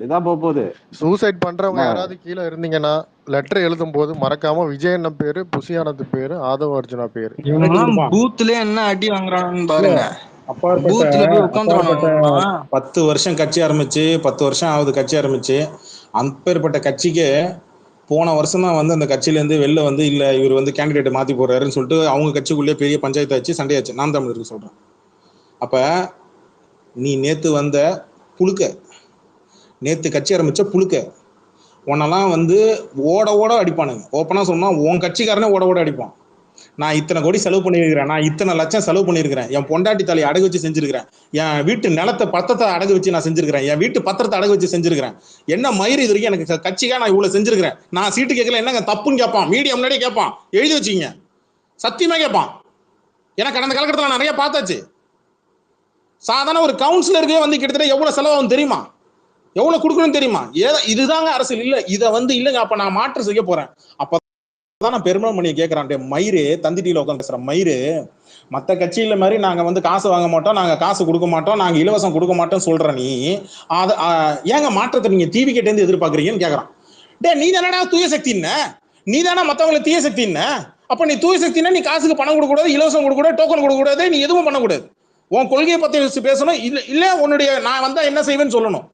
இதான் போகுது. சூசைட் பண்றவங்க யாராவது கீழே இருந்தீங்கன்னா லெட்டர் எழுதும் போது மறக்காம விஜயன் பேரு, புசியானது பேரு, ஆதவ அர்ஜுனா பேரு. பூத்ல என்ன அடி வாங்குறான்னு பாருங்க. 10 வருஷம் கட்சி ஆரம்பிச்சு 10 வருஷம் ஆகுது கட்சி ஆரம்பிச்சு. அப்பேற்பட்ட கட்சிக்கு போன வருஷம் தான் வந்து அந்த கட்சியில இருந்து வெளில வந்து இல்ல இவர் வந்து கேண்டிடேட் மாத்தி போடுறாருன்னு சொல்லிட்டு அவங்க கட்சிக்குள்ளேயே பெரிய பஞ்சாயத்து ஆச்சு, சண்டையாச்சு. நாம் தமிழருக்கு சொல்றேன். அப்ப நீ நேத்து வந்த புழுக்க, நேத்து கட்சி ஆரம்பிச்ச புழுக்க, உன்னெல்லாம் வந்து ஓட ஓட அடிப்பானுங்க. ஓப்பனா சொன்னா உன் கட்சிக்காரனே ஓட ஓட அடிப்பான். நான் இத்தனை கோடி செலவு பண்ணியிருக்கிறேன், நான் இத்தனை லட்சம் செலவு பண்ணியிருக்கிறேன், என் பொண்டாட்டி தலையை அடகு வச்சு செஞ்சிருக்கிறேன், என் வீட்டு நிலத்தை பத்திரத்தை அடகு வச்சு நான் செஞ்சிருக்கிறேன், என் வீட்டு பத்திரத்தை அடகு வச்சு செஞ்சிருக்கிறேன், என்ன மயிறு இது வரைக்கும் எனக்கு கட்சிக்காக நான் இவ்வளவு செஞ்சிருக்கிறேன், நான் சீட்டு கேட்கல என்னங்க தப்புன்னு கேட்பான். மீடியா முன்னாடியே கேட்பான், எழுதி வச்சுங்க, சத்தியமா கேட்பான். ஏன்னா கடந்த காலகட்டத்தில் நிறைய பார்த்தாச்சு. சாதாரண ஒரு கவுன்சிலருக்கே வந்து கிட்டத்தட்ட எவ்வளவு செலவாகும் தெரியுமா, எவ்வளவு கொடுக்கணும்னு தெரியுமா? இதுதாங்க அரசியல். இல்ல இதை வந்து இல்லைங்க அப்ப நான் மாற்றம் செய்ய போறேன். அப்பதான் நான் பெருமாள் மணியை கேட்கறான், மயிறு தந்திட்டியில உட்காந்து பேசுற மயிறு, மற்ற கட்சியில மாதிரி நாங்க வந்து காசு வாங்க மாட்டோம், நாங்க காசு கொடுக்க மாட்டோம், நாங்க இலவசம் கொடுக்க மாட்டோம் சொல்ற நீ ஏங்க மாற்றத்தை நீங்க டிவி கிட்ட இருந்து எதிர்பார்க்கறீங்கன்னு கேக்குறான். நீ தானடா தூய சக்தின்னு, நீ தானே மத்தவங்களை தீய சக்தின்னு. அப்ப நீ தூய சக்தின்னா நீ காசுக்கு பணம் கொடுக்க கூடாது, இலவசம் கொடுக்க கூடாது, டோக்கன் கொடுக்க கூடாது, நீ எதுவும் பண்ணக்கூடாது. உன் கொள்கையை பத்தி பேசணும். இல்ல உன்னுடைய நான் வந்தா என்ன செய்வேன்னு சொல்லணும்.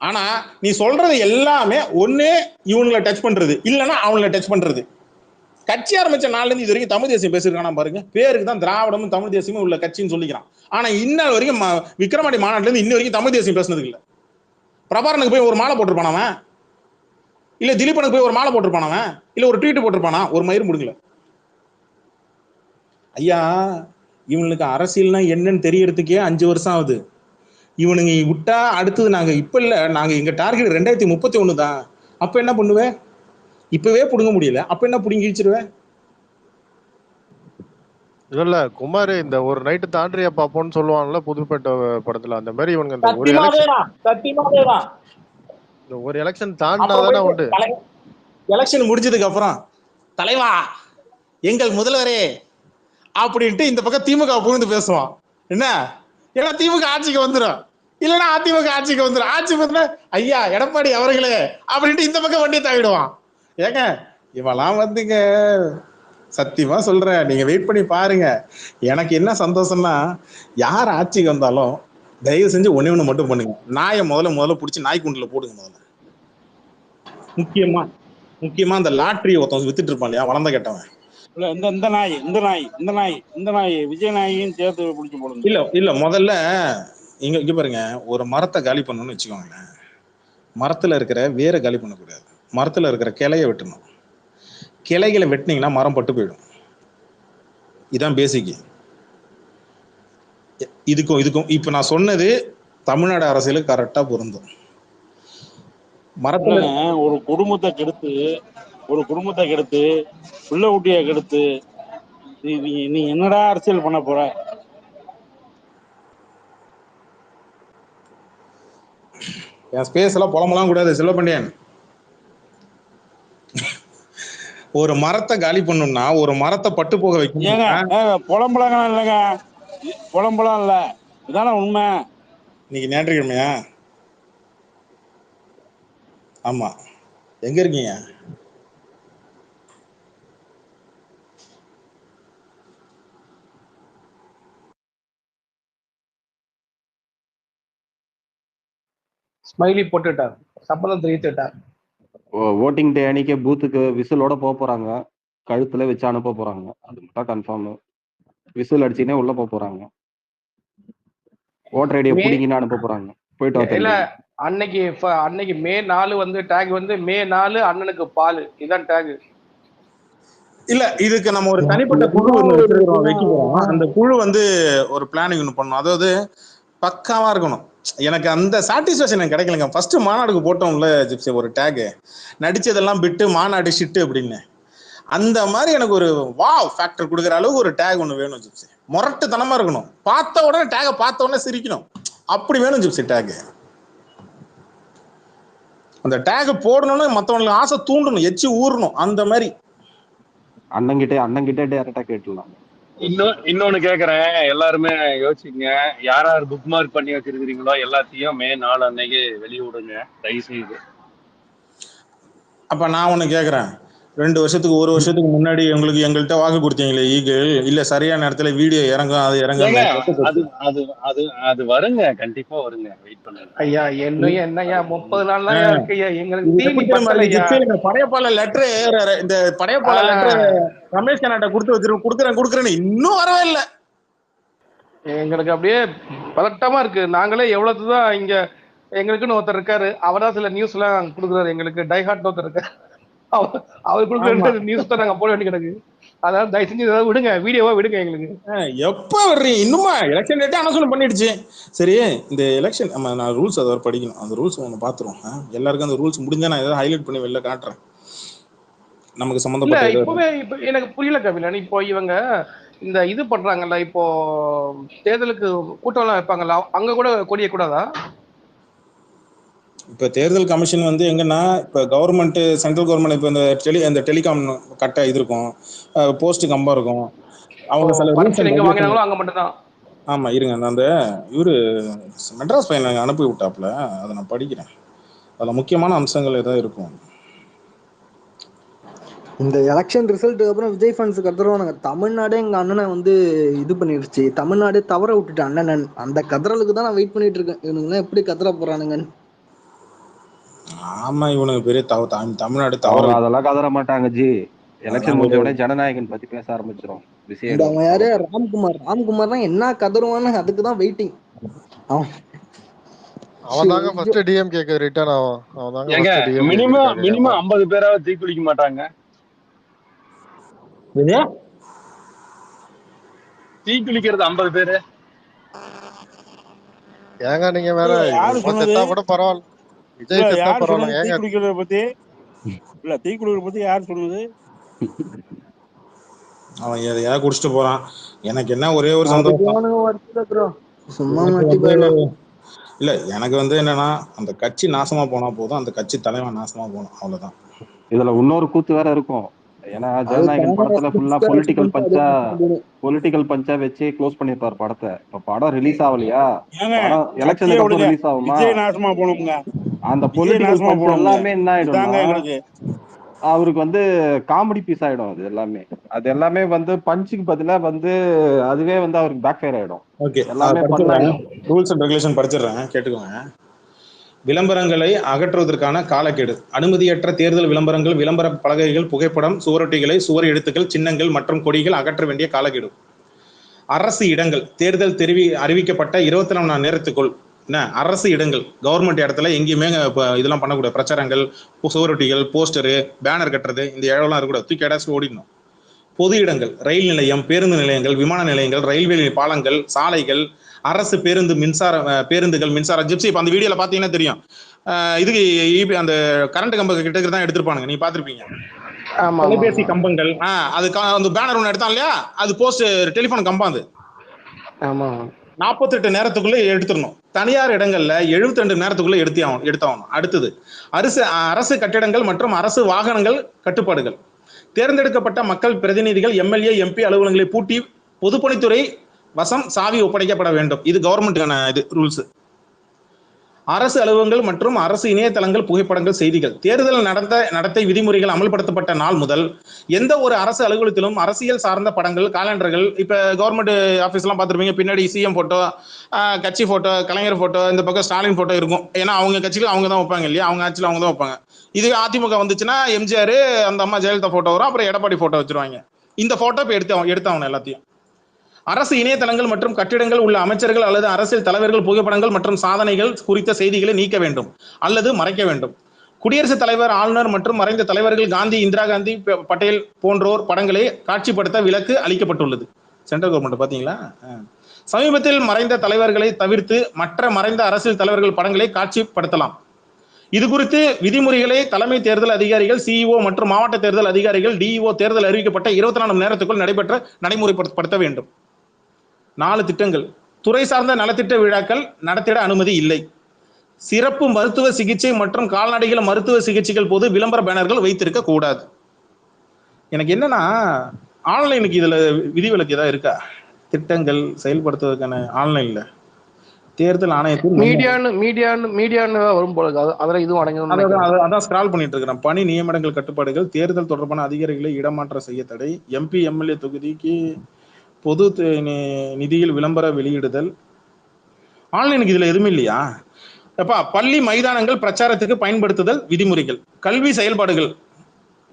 ஆனா நீ சொல்றது எல்லாமே ஒண்ணு இவங்களை டச் பண்றது, இல்லைன்னா அவங்களை டச் பண்றது. கட்சி ஆரம்பிச்ச நாள்ல இருந்து இது வரைக்கும் தமிழ் தேசியம் பேசிருக்கானா பாருங்க. பேருக்கு தான் திராவிடமும் தமிழ் தேசியமும் உள்ள கட்சின்னு சொல்லிக்கிறான். ஆனா இன்ன வரைக்கும் விக்ரமாண்டி மாநாட்டுல இருந்து இன்ன வரைக்கும் தமிழ் தேசியம் பேசினது இல்ல. பிரபாரனுக்கு போய் ஒரு மாலை போட்டிருப்பானவன், இல்ல திலீபனுக்கு போய் ஒரு மாலை போட்டிருப்பானவன், இல்ல ஒரு ட்வீட் போட்டிருப்பானா, ஒரு மயிர் முடிங்கல. ஐயா இவனுக்கு அரசியல்னா என்னன்னு தெரியறதுக்கே 5 வருஷம் ஆகுது. இவனுங்க விட்டா அடுத்தது நாங்க இப்ப இல்ல, நாங்க எங்க டார்கெட் 2031 தான். அப்ப என்ன பண்ணுவேன்? இப்பவே புடுங்க முடியல, அப்ப என்ன புடுங்கி கிழிச்சிருவேன்? இல்ல குமார், இந்த ஒரு நைட்டு தாண்டியா பாப்போம்னு சொல்லுவாங்கல்ல புதுப்பேட்டை படத்துல, அந்த மாதிரி இவனுங்க இந்த ஒரு எலெக்ஷன் தாண்டினாதானே உண்டு. எலெக்ஷன் முடிஞ்சதுக்கு அப்புறம் தலைவா எங்கள் முதல்வரே அப்படின்ட்டு இந்த பக்கம் திமுக புகுந்து பேசுவான். என்ன? ஏன்னா திமுக ஆட்சிக்கு வந்துடும். இல்லைன்னா அதிமுக ஆட்சிக்கு வந்துடும். ஆட்சிக்கு வந்து ஐயா எடப்பாடி அவர்களே அப்படின்ட்டு இந்த பக்கம் வண்டியை தாவிடுவான். ஏங்க இவெல்லாம் வந்துங்க சத்தியமா சொல்றேன், நீங்க வெயிட் பண்ணி பாருங்க. எனக்கு என்ன சந்தோஷம்னா, யார் ஆட்சிக்கு வந்தாலும் தயவு செஞ்சு ஒண்ணு மட்டும் பண்ணுங்க, நாயை முதல்ல பிடிச்சி நாய் குண்டில் போடுங்க முதல்ல. முக்கியமா அந்த லாட்டரி ஒருத்தவங்க வித்துட்டு இருப்பான் இல்லையா, வளர்ந்த கேட்டவன். இல்ல இந்த நாய் விஜய் நாயையும் சேர்த்து பிடிச்சி போடுங்க. இல்ல முதல்ல இங்க பாருங்க, ஒரு மரத்தை காலி பண்ணணும்னு வச்சுக்கோங்களேன், மரத்துல இருக்கிற வேரை காலி பண்ணக்கூடாது, மரத்துல இருக்கிற கிளைய வெட்டணும். கிளைகளை வெட்டினீங்கன்னா மரம் பட்டு போயிடும். இதான் பேசிக். இதுக்கும் இப்ப நான் சொன்னது தமிழ்நாடு அரசியலுக்கு கரெக்டா பொருந்தும். மரத்துல ஒரு குடும்பத்தை கெடுத்து பிள்ளை குட்டியை கெடுத்து நீ என்னடா அரசியல் பண்ண போற? என் ஸ்பேஸ் எல்லாம் புலம்பலாம் கூடாது செல்வபாண்டியன். ஒரு மரத்தை காலி பண்ணணும்னா ஒரு மரத்தை பட்டு போக வைக்கணும். புலம்பலாம் இல்லைங்க, புலம்பலாம் இல்ல, இதான உண்மை. இன்னைக்கு ஞாயிற்றுக்கிழமையா? ஆமா, எங்க இருக்கீங்க? ஸ்மைலி போட்டுட்டார், சம்பளம் தெரிவித்துட்டார். ஓட்டிங் டே அன்னைக்கு பூத்துக்கு விசிலோட போறாங்க, கழுத்துல வச்சு அனுப்ப போறாங்க. அது மட்டும் கன்ஃபார்ம். விசில் அடிச்சுனே உள்ள போறாங்க, ஓட்டர் ஐடியை பிடிக்கின்னு அனுப்ப போறாங்க. போயிட்டு இல்ல அன்னைக்கு மே 4 வந்து டேக் வந்து மே 4 அண்ணனுக்கு பால், இதான் டேக். இல்ல இதுக்கு நம்ம ஒரு தனிப்பட்ட குழு வைக்க போறோம். அந்த குழு வந்து ஒரு பிளானிங் ஒன்று பண்ணணும். அதாவது பக்காவா இருக்கணும். எனக்கு அந்த சாட்டிஸ்பேக்ஷன் எனக்கு கிடைக்கலங்க. ஃபர்ஸ்ட் மாநாடுக்கு போட்டோம்ல ஜிப்சி ஒரு டேக், நடிச்சதெல்லாம் விட்டு மாநாடு ஷிட்டு அப்படின்னு, அந்த மாதிரி எனக்கு ஒரு வாவ் ஃபேக்டர் கொடுக்குற அளவுக்கு ஒரு டேக் ஒன்று வேணும் ஜிப்சி. முரட்டுத்தனமா இருக்கணும், பார்த்த உடனே டேகை பார்த்த உடனே சிரிக்கணும், அப்படி வேணும் ஜிப்சி டேக். அந்த டேக் போடணும்னு மற்றவங்களுக்கு ஆசை தூண்டணும், எச்சி ஊறணும், அந்த மாதிரி. அண்ணங்கிட்டே டேரக்டா கேட்டுலாம். இன்னொன்னு கேக்குறேன், எல்லாருமே யோசிச்சுங்க. யார் புக் மார்க் பண்ணி வச்சிருக்கீங்களோ எல்லாத்தையும் மே 4 அன்னைக்கு வெளியே விடுங்க தயவு செய்து. அப்ப நான் ஒண்ணு கேக்குறேன், 2 வருஷத்துக்கு 1 வருஷத்துக்கு முன்னாடி உங்களுக்கு எங்கள்கிட்ட வாக்கு கொடுத்தீங்களே ஈகிள், இல்ல சரியான நேரத்துல வீடியோ இறங்கும் அது இறங்க அது வருங்க, கண்டிப்பா வருங்க, வெயிட் பண்ணுங்க. ஐயா என்னையா 30 நாள் தான் இருக்கு ஐயா, எங்களுக்கு படையப்பாள லெட்டர், இந்த படையப்பாள லெட்டர் ரமேஷ் கண்ணாட்ட கொடுக்குறேன்னு இன்னும் வரவே இல்லை. எங்களுக்கு அப்படியே பதட்டமா இருக்கு. நாங்களே எவ்வளவுதான் இங்க எங்களுக்குன்னு ஒருத்தர் இருக்காரு, அவர்தான் சில நியூஸ் எல்லாம் கொடுக்குறாரு. எங்களுக்கு டைஹார்ட் ஒருத்தர் இருக்காரு, அவர் கொடுக்குற நியூஸ் தான் நாங்க போட வேண்டி கிடக்கு. அதாவது தயவு செஞ்சு ஏதாவது விடுங்க, வீடியோவா விடுங்க எங்களுக்கு. எப்ப வர்றீங்க? இன்னுமா எலெக்ஷன் டேட்டே அனௌன்ஸ் பண்ணிடுச்சு. சரி, இந்த எலெக்ஷன் நான் ரூல்ஸ் அதை படிக்கணும், அந்த ரூல்ஸ் ஒன்று பார்த்துருவோம். எல்லாருக்கும் அந்த ரூல்ஸ் முடிஞ்சா நான் ஏதாவது ஹைலைட் பண்ணி வெளில காட்டுறேன். நமக்கு சம்பந்தப்பட்ட இப்பவே எனக்கு புரியல கபிலன். இப்போ இவங்க இந்த இது பண்றாங்கல்ல, இப்போ தேர்தலுக்கு கூட்டம் எல்லாம் வைப்பாங்கல்ல, அங்க கூட கொடிய கூடாதா? இப்ப தேர்தல் கமிஷன் வந்து எங்கன்னா, இப்ப கவர்மெண்ட் சென்ட்ரல் கவர்மெண்ட் இப்ப இந்த டெலிகாம் கட்ட இது இருக்கும், போஸ்ட் கம்பம் இருக்கும், அவங்க சில வாங்கினாங்களோ அங்க மட்டும் தான். ஆமா இருங்க, அந்த இவரு மெட்ராஸ் பையன் அனுப்பி விட்டாப்ல, அதை நான் படிக்கிறேன். அதுல முக்கியமான அம்சங்கள் ஏதாவது இருக்கும். இந்த எலெக்ஷன் ரிசல்ட்டுக்கு அப்புறம் விஜய் ஃபேன்ஸ் கத்துருவானுங்க, தமிழ்நாடே எங்க அண்ணனை வந்து இது பண்ணிடுச்சு, தமிழ்நாடே தவற விட்டுட்டு அண்ணன், அந்த கதறலுக்கு தான் நான் வெயிட் பண்ணிட்டு இருக்கேன். இவனுங்க எப்படி கதற போறானுங்க. ஆமா, இவனுக்கு பெரிய தமிழ்நாடு தவறு. அதெல்லாம் கதற மாட்டாங்க ஜி. எலெக்ஷன் முடிஞ்ச உடனே ஜனநாயகன் பத்தி பேச ஆரம்பிச்சிரும். அவன் யாரு? ராம்குமார் தான் என்ன கதருவான்னு அதுக்கு தான் வெயிட்டிங். அவன் தாங்க ஃபர்ஸ்ட் டிஎம்கேக்கு ரிட்டர்ன் ஆகும். அவன் தாங்க மினிமம் 50 பேராவது தீக்குளிக்க மாட்டாங்க. தீக்குளிக்கிறது 50 பேரு. ஏங்க நீங்க வேற செத்தா கூட பரவாயில்ல, விஜய் செத்தா பரவாயில்ல. ஏங்க தீக்குளிக்கிறத பத்தி யார் சொன்னது? அவன் எதையாவது குடிச்சிட்டு போறான். எனக்கு என்ன ஒரே ஒரு சந்தோஷம் இல்ல, எனக்கு வந்து என்னன்னா, அந்த கட்சி நாசமா போனா போதும், அந்த கட்சி தலைவன் நாசமா போகணும், அவ்வளவுதான். இதுல இன்னொரு கூத்து வேற இருக்கும். ஏன்னா ஜனநாயகன் படத்துல ஃபுல்லா பொலிட்டிக்கல் பஞ்சா வச்சு க்ளோஸ் பண்ணிருப்பாரு படத்தை. இப்ப படம் ரிலீஸ் ஆகலையா, ஏங்க படம் கட்சியே எலெக்ஷனுக்கு அப்புறம் விடுங்க, ரிலீஸ் ஆகுமா, விஜய் நாசமா போகணுங்க, அந்த விஜய் பொலிட்டிக்கல் நாசமா பஞ்ச் போகணுங்க, எல்லாமே என்ன ஆயிடும்னா இதாங்க எங்களுக்கு. அவருக்கு வந்து காமெடி பீஸ் ஆயிடும். அது எல்லாமே வந்து பஞ்சுக்கு பதிலா வந்து அதுவே வந்து அவருக்கு பேக் ஃபயர் ஆயிடும். ஓகே, எல்லாமே படிச்சிடுறேன். பண்ணாயிடும். ரூல்ஸ் அண்ட் ரெகுலேஷன் படிச்சிடுறேன், கேட்டுக்கோங்க. விளம்பரங்களை அகற்றுவதற்கான காலக்கெடு. அனுமதியற்ற தேர்தல் விளம்பரங்கள், விளம்பர பலகைகள், புகைப்படம், சுவரொட்டிகளை, சுவர் எழுத்துக்கள், சின்னங்கள் மற்றும் கொடிகள் அகற்ற வேண்டிய காலக்கெடு. அரசு இடங்கள் தேர்தல் அறிவிக்கப்பட்ட 24 மணி நேரத்துக்குள் என்ன அரசு இடங்கள் கவர்மெண்ட் இடத்துல எங்கேயுமே இதெல்லாம் பண்ணக்கூடாது. பிரச்சாரங்கள், சுவரொட்டிகள், போஸ்டரு, பேனர் கட்டுறது, இந்த இழவெல்லாம் இருக்கக்கூடாது, தூக்கி அடாச்சு ஓடிடணும். பொது இடங்கள் ரயில் நிலையம், பேருந்து நிலையங்கள், விமான நிலையங்கள், ரயில்வே பாலங்கள், சாலைகள், அரசு பேருந்துகள், மின்சார ஜிப்சி. இப்போ அந்த வீடியோல பாத்தீங்கன்னா தெரியும், இதுக்கு அந்த கரண்ட் கம்பம் கிட்ட தான் எடுத்திருப்பானுங்க, நீ பாத்திருப்பீங்க. தொலைபேசி கம்பங்கள், அது அந்த பேனர் ஒன்று எடுத்தான் இல்லையா, அது போஸ்ட் டெலிபோன் கம்பம். அது 48 நேரத்துக்குள்ள எடுத்துடணும். தனியார் இடங்கள்ல 72 நேரத்துக்குள்ள எடுத்தாகணும். அடுத்தது அரசு கட்டிடங்கள் மற்றும் அரசு வாகனங்கள் கட்டுப்பாடுகள். தேர்ந்தெடுக்கப்பட்ட மக்கள் பிரதிநிதிகள், எம்எல்ஏ, எம்பி அலுவலகங்களை பூட்டி பொதுப்பணித்துறை வசம் சாவி ஒப்படைக்கப்பட வேண்டும். இது கவர்மெண்ட்டுக்கான இது ரூல்ஸ். அரசு அலுவலகங்கள் மற்றும் அரசு இணையதளங்கள், புகைப்படங்கள், செய்திகள். தேர்தல் நடத்தை விதிமுறைகள் அமல்படுத்தப்பட்ட நாள் முதல் எந்த ஒரு அரசு அலுவலகத்திலும் அரசியல் சார்ந்த படங்கள், காலண்டர்கள், இப்ப கவர்மெண்ட் ஆபீஸ் எல்லாம் பார்த்திருப்பீங்க, பின்னாடி சிஎம் போட்டோ, கட்சி போட்டோ, கலைஞர் போட்டோ, இந்த பக்கம் ஸ்டாலின் போட்டோ இருக்கும். ஏன்னா அவங்க கட்சியில அவங்க தான் வைப்பாங்க இல்லையா, அவங்க ஆட்சியில் அவங்க தான் வைப்பாங்க. இது அதிமுக வந்துச்சுன்னா எம்ஜிஆர், அந்த அம்மா ஜெயலலிதா போட்டோ வரும், அப்புறம் எடப்பாடி போட்டோ வச்சிருவாங்க. இந்த போட்டோ இப்போ எடுத்தாகணும் எல்லாத்தையும். அரசு இணையதளங்கள் மற்றும் கட்டிடங்கள் உள்ள அமைச்சர்கள் அல்லது அரசியல் தலைவர்கள் புகைப்படங்கள் மற்றும் சாதனைகள் குறித்த செய்திகளை நீக்க வேண்டும் அல்லது மறைக்க வேண்டும். குடியரசுத் தலைவர், ஆளுநர் மற்றும் மறைந்த தலைவர்கள், காந்தி, இந்திரா காந்தி, பட்டேல் போன்றோர் படங்களை காட்சிப்படுத்த விலக்கு அளிக்கப்பட்டுள்ளது. சென்ட்ரல் கவர்மெண்ட் பாத்தீங்களா. சமீபத்தில் மறைந்த தலைவர்களை தவிர்த்து மற்ற மறைந்த அரசியல் தலைவர்கள் படங்களை காட்சிப்படுத்தலாம். இது குறித்து விதிமுறைகளை தலைமை தேர்தல் அதிகாரிகள், சிஇஓ மற்றும் மாவட்ட தேர்தல் அதிகாரிகள், டிஇஓ தேர்தல் அறிவிக்கப்பட்ட 24 மணி நேரத்துக்குள் நடைமுறைப்படுத்த வேண்டும். 4 திட்டங்கள். துறை சார்ந்த நலத்திட்ட விழாக்கள் நடத்திட அனுமதி இல்லை. சிறப்பு மருத்துவ சிகிச்சை மற்றும் கால்நடைகள் மருத்துவ சிகிச்சைகள் போது விளம்பர பேனர்கள் வைத்திருக்க கூடாது. எனக்கு என்னன்னா, ஆன்லைனுக்கு இதுல விதிவிலக்கு ஏதாவது இருக்கா? திட்டங்கள் செயல்படுத்துவதற்கான ஆன்லைன்ல தேர்தல் ஆணையத்தில் மீடியான்னு வரும் போல, அதெல்லாம் இதுவும் அடங்கும். அதான் ஸ்க்ரால் பண்ணிட்டு இருக்கிறேன். பணி நியமனங்கள் கட்டுப்பாடுகள், தேர்தல் தொடர்பான அதிகாரிகளை இடமாற்றம் செய்ய தடை, எம்பி, எம்எல்ஏ தொகுதிக்கு பொது நிதியில் விளம்பர வெளியிடுதல். ஆன்லைனுக்கு இதுல எதுவுமே இல்லையா? அப்பா, பள்ளி மைதானங்கள் பிரச்சாரத்துக்கு பயன்படுத்துதல் விதிமுறைகள். கல்வி செயல்பாடுகள்,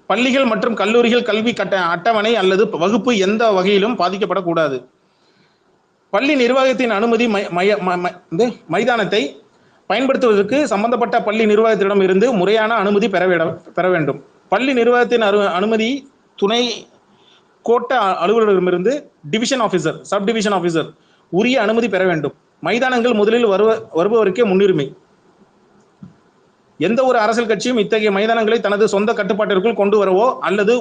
பள்ளிகள் மற்றும் கல்லூரிகள் கல்வி அட்டவணை அல்லது வகுப்பு எந்த வகையிலும் பாதிக்கப்படக்கூடாது. பள்ளி நிர்வாகத்தின் அனுமதி மைதானத்தை பயன்படுத்துவதற்கு சம்பந்தப்பட்ட பள்ளி நிர்வாகத்திடம் இருந்து முறையான அனுமதி பெற வேண்டும். பள்ளி நிர்வாகத்தின் அனுமதி துணை கோட்ட அலுவலரிடமிருந்து division officer, sub division officer உரிய அனுமதி பெற வேண்டும். மைதானங்கள் முதலில் வருபவருக்கே முன்னுரிமை. எந்த ஒரு அரசியல் கட்சியும் இத்தகைய மைதானங்களை தனது சொந்த கட்டுப்பாட்டிற்குள் கொண்டு வரவோ அல்லது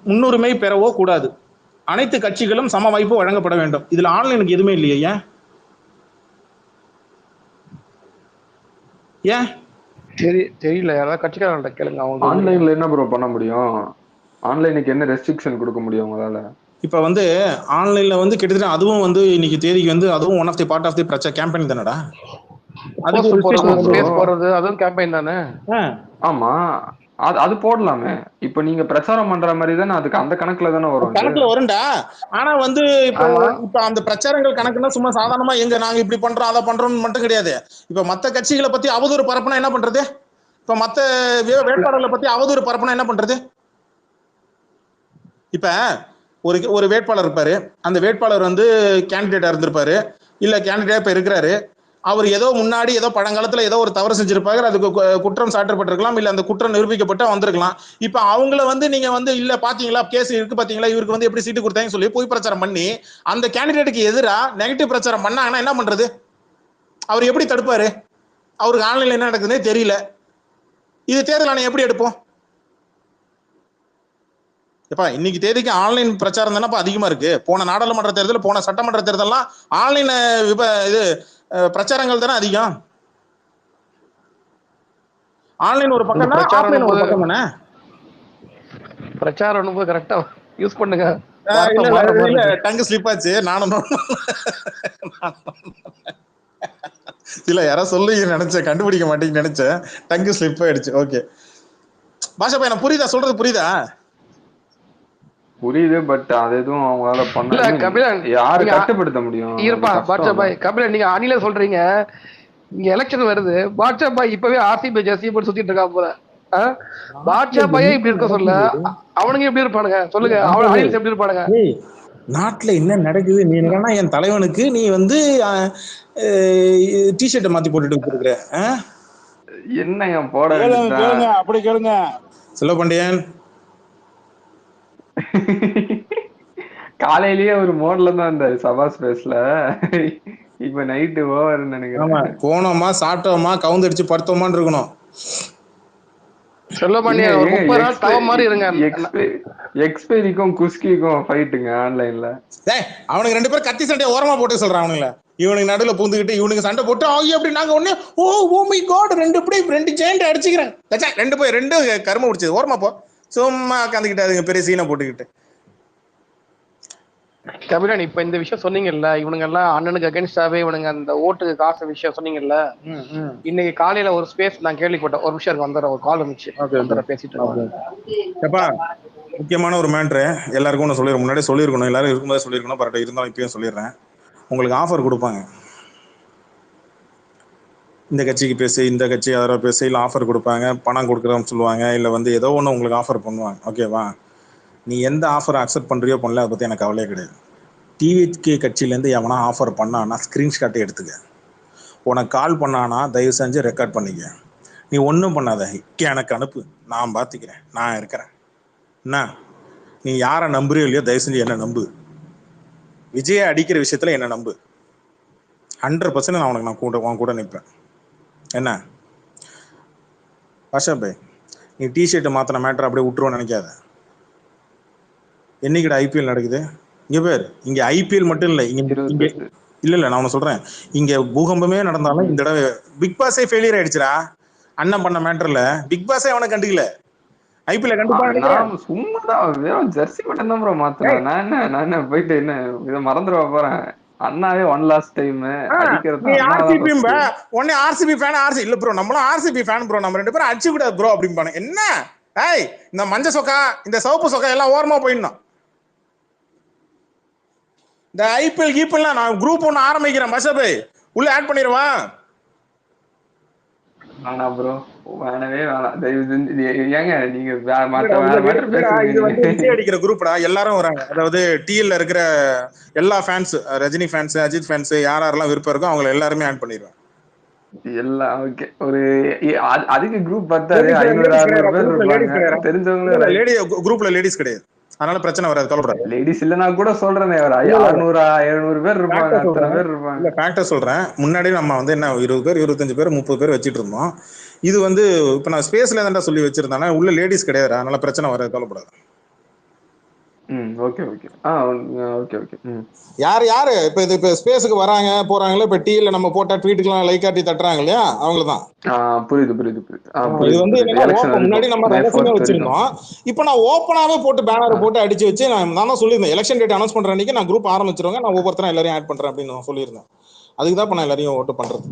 முன்னுரிமை பெறவோ கூடாது. அனைத்து கட்சிகளும் சம வாய்ப்பு வழங்கப்பட வேண்டும். இதுல ஆன்லைனுக்கு எதுவுமே இல்லையா? ஏன் தெரியல, யாராவது கட்சிக்காரங்க கேளுங்க. அவங்க ஆன்லைன்ல என்ன ப்ரோ பண்ண முடியும்? ஆன்லைனுக்கு என்ன ரெஸ்ட்ரிக்ஷன் கொடுக்க முடியும் உங்களால? இப்ப வந்து ஆன்லைன்ல வந்து கிட்டத்தட்ட அதுவும் வந்து இன்னைக்கு தேதிக்கு வந்து அதுவும் one of the part of the பிரச்சனை கேம்பெயின் தானடா. அதுக்கு போறது அதுவும் கேம்பெயின் தானே. ஆமா, அது போடலாமே. இப்ப நீங்க பிரச்சாரம் பண்ற மாதிரி தானே, அதுக்கு அந்த கணக்குல தானே வரும். கணக்குல வரும்டா. ஆனா வந்து இப்ப அந்த பிரச்சாரங்கள் கணக்குன்னா சும்மா சாதாரணமா நாங்க இப்படி பண்றோம் அதை பண்றோம்னு மட்டும் கிடையாது. இப்ப மத்த கட்சிகளை பத்தி அவதூறு பரப்புனா என்ன பண்றது? இப்ப மத்த வேட்பாளர்களை பத்தி அவதூறு பரப்புனா என்ன பண்றது? இப்ப ஒரு வேட்பாளர் இருப்பாரு, அந்த வேட்பாளர் வந்து கேண்டிடேட்டா இருந்திருப்பாரு, இல்ல கேண்டிடேட்டா இப்ப இருக்கிறாரு. அவர் ஏதோ முன்னாடி ஏதோ பழங்காலத்துல ஏதோ ஒரு தவறு செஞ்சிருப்பாரு, அதுக்கு குற்றம் சாட்டப்பட்டிருக்கலாம், இல்ல அந்த குற்றம் நிரூபிக்கப்பட்டு வந்திருக்கலாம். இப்ப அவங்கள வந்து நீங்க வந்து இல்ல பாத்தீங்களா கேஸ் இருக்கு பாத்தீங்களா, இவருக்கு வந்து எப்படி சீட்டு கொடுத்தாங்கன்னு சொல்லி போய் பிரச்சாரம் பண்ணி அந்த கேண்டிடேட்டுக்கு எதிராக நெகட்டிவ் பிரச்சாரம் பண்ணாங்கன்னா என்ன பண்றது? அவர் எப்படி தடுப்பாரு? அவருக்கு ஆன்லைன்ல என்ன நடக்குதுன்னே தெரியல. இது தேர்தல் ஆணையம் எப்படி எடுப்போம்? எப்பா இன்னைக்கு தேதிக்கு ஆன்லைன் பிரச்சாரம் தானப்பா அதிகமா இருக்கு. போன நாடாளுமன்ற தேர்தல், போன சட்டமன்ற தேர்தல்லாம் ஆன்லைன் இது பிரச்சாரங்கள் தானே அதிகம். ஆன்லைன் ஒரு பக்கம், ஆஃப்லைன் ஒரு பக்கம் தானே. பிரச்சாரம் கரெக்டா யூஸ் பண்ணுங்க. இல்ல டங்கு ஸ்லிப் ஆச்சு. நானும் இல்ல யாரோ சொல்லி நினைச்சேன், கண்டுபிடிக்க மாட்டேன்னு நினைச்சேன். டங்கு ஸ்லிப் ஆயிடுச்சு. ஓகே பாஷா பாய், நான் புரியுதா சொல்றது? புரியுதா? புரியுது. பட் அது எதுவும் அவங்களால பண்ண யாரு கட்டுப்படுத்த முடியும்? இருப்பா பாட்ஷா பாய். கபிலன் நீங்க அணில சொல்றீங்க, இங்க எலெக்ஷன் வருது. பாட்ஷா பாய் இப்பவே ஆர்சிபி ஜெர்சி போட்டு சுத்திட்டு இருக்கா போல. பாட்ஷா பாயே இப்படி இருக்க சொல்ல அவனுங்க எப்படி இருப்பானுங்க சொல்லுங்க? அவன் அணில்ஸ் எப்படி இருப்பானுங்க? நாட்டுல என்ன நடக்குது? நீ என்னன்னா என் தலைவனுக்கு நீ வந்து டிஷர்ட்டை மாத்தி போட்டுட்டு இருக்கிற என்ன போட கேளுங்க, அப்படி கேளுங்க. செல்வபாண்டியன் காலையிலேயே ஒரு மோட்ல தான் இருந்தாரு சபா ஸ்பேஸ்ல. இப்ப நைட்டு ஓவர் நினைக்கிறேன். போனோமா சாப்பிட்டோமா கவுந்தடிச்சு படுத்தோமான்னு இருக்கணும். எக்ஸ்பெரிக்கும் குஸ்கிக்கும் ஃபைட்டுங்க ஆன்லைன்ல. அவனுக்கு 2 பேரும் கத்தி சண்டையை ஓரமா போட்டு சொல்றான். அவனுங்கள இவனுக்கு நடுவுல பூந்துக்கிட்டு இவனுக்கு சண்டை போட்டு அப்படி நாங்க ஒண்ணு ஓ மை காட் 2 ஜெயண்ட் அடிச்சுக்கிறேன். 2 கரும பிடிச்சது ஓரமா போ. சும்மா உட்காந்துக்கிட்டாதுங்க பெரிய சீனை போட்டுக்கிட்டு. கபிலன் இப்ப இந்த விஷயம் சொன்னீங்கல்ல, இவனுங்க எல்லாம் அண்ணனுக்கு அகேன்ஸ்டாவே இவனுங்க அந்த ஓட்டுக்கு காசு விஷயம் சொன்னீங்கல்ல. இன்னைக்கு காலையில ஒரு ஸ்பேஸ் நான் கேள்விப்பட்டேன். ஒரு விஷயம் வந்துற ஒரு கால் வந்துச்சு, பேசிட்டு முக்கியமான ஒரு மேட்ரு எல்லாருக்கும் ஒன்று சொல்லிடுறேன். முன்னாடியே சொல்லியிருக்கணும், எல்லாரும் இருக்கும்போது சொல்லியிருக்கணும். பட் இருந்தாலும் இப்பயும் சொல்லிடுறேன். உங்களுக்கு ஆஃபர் கொடுப்பாங்க. இந்த கட்சிக்கு பேசு, இந்த கட்சி யாரோ பேசு, இல்லை ஆஃபர் கொடுப்பாங்க, பணம் கொடுக்குறோம்னு சொல்லுவாங்க, இல்லை வந்து ஏதோ ஒன்று உங்களுக்கு ஆஃபர் பண்ணுவாங்க. ஓகேவா? நீ எந்த ஆஃபரை அக்செப்ட் பண்ணுறியோ பண்ணல, அதை பற்றி எனக்கு கவலையே கிடையாது. டிவிகே கட்சியிலேருந்து எவனா ஆஃபர் பண்ணான்னா ஸ்க்ரீன்ஷாட்டை எடுத்துக்க. உனக்கு கால் பண்ணானா தயவு செஞ்சு ரெக்கார்ட் பண்ணிக்க. நீ ஒன்றும் பண்ணாத, எனக்கு அனுப்பு, நான் பார்த்துக்கிறேன், நான் இருக்கிறேன். என்ன நீ யாரை நம்புறியோ இல்லையோ தயவு செஞ்சு என்ன நம்பு. விஜயை அடிக்கிற விஷயத்தில் என்ன நம்பு. 100% நான் உன் கூட நிற்பேன். என்ன பாஷா பாய், நீ டிஷர்ட்டை மாற்றின மேட்டர் அப்படியே விட்டுருவோன்னு நினைக்காத. என்னைக்கிட்ட ஐபிஎல் நடக்குது இங்க பேர்? இங்க ஐபிஎல் மட்டும் இல்லை, இங்க இல்ல நான் ஒண்ணு சொல்றேன். இங்க பூகம்பமே நடந்தாலும் இந்த தடவை பிக் பாஸே ஃபெயிலியர் ஆயிடுச்சுடா. அண்ணன் பண்ண மேட்டர்ல பிக் பாஸே அவனை கண்டுக்கல. ஐபிஎல் கண்டிப்பா சும்மாதான் ஜெர்சி மட்டும் தான் ப்ரோ மாத்தினேன். நான் என்ன போயிட்டு என்ன இதை மறந்துடுவா போறேன். அண்ணாவே ஒன் லாஸ்ட் டைம் ஒன்னே ஆர்சிபி ஃபேன். ஆர்சி இல்ல ப்ரோ, நம்மளும் ஆர்சிபி ஃபேன் ப்ரோ, நம்ம 2 பேரும் அடிச்சு விடாது ப்ரோ அப்படிம்பானு. என்ன இந்த மஞ்சள் சொக்கா இந்த சிவப்பு சொக்கா எல்லாம் ஓரமா போயிடணும். இந்த ஐபிஎல் கீப்பெல்லாம் நான் குரூப் 1 ஆரம்பிக்கிறேன். மசபை உள்ள ஆட் பண்ணிடுவா. ஆனா ப்ரோ வேணவே வேணாம் தயவு செஞ்சு. ஏங்க நீங்க விஜய் அடிக்கிற குரூப்டா, எல்லாரும் வராங்க. அதாவது டிஎல்ல இருக்கிற எல்லா fans, Rajini fans, Ajith fans, யாரெல்லாம் விருப்பம் இருக்கோ அவங்க எல்லாருமே ஆட் பண்ணிடுவேன். எல்லாம் ஓகே. ஒரு அதுக்கு குரூப் பார்த்தாரு 500-600 பேர் இருப்பாங்க. தெரிஞ்சவங்களே லேடி குரூப்ல லேடிஸ் கிடையாது, அதனால பிரச்சனை வராது. கவலைப்படாது. லேடிஸ் இல்லனா கூட சொல்றேன், 600-700 பேர் இருப்பாங்க, அத்தனை பேர் இருப்பாங்க. இல்ல ஃபேக்டர் சொல்றேன். முன்னாடி நம்ம வந்து என்ன 20 பேர் 25 பேர் 30 பேர் வச்சிட்டு இருந்தோம். இது வந்து இப்ப நான் ஸ்பேஸ்ல தான்டா சொல்லி வச்சிருந்தேன். உள்ள லேடிஸ் கிடையாது, அதனால பிரச்சனை வராது. கவலைப்படாது. Okay okay okay okay. யாரு இப்ப ஸ்பேஸ்க்கு வராங்க போறாங்களே, இப்ப டிவில நம்ம போட்டா ட்வீட்டுக்குலாம் லைக் காட்டி தட்டுறாங்க இல்லையா, அவங்கதான். புரியுது புரியுது புரியுது. இது வந்து முன்னாடி நம்ம ரகசியமா வச்சிருந்தோம். இப்ப நான் ஓப்பனாவே போட்டு பேனர் போட்டு அடிச்சு வச்சு நான் தான் சொல்லியிருந்தேன். எலெக்ஷன் டேட் அனௌன்ஸ் பண்ற அன்னைக்கு நான் குரூப் ஆரம்பிச்சிருவாங்க, நான் ஒவ்வொருத்தரும் எல்லாரையும் ஆட் பண்றேன் அப்படின்னு நான் சொல்லியிருந்தேன். அதுக்கு தான் நான் எல்லாரையும் ஓட்டு பண்றது.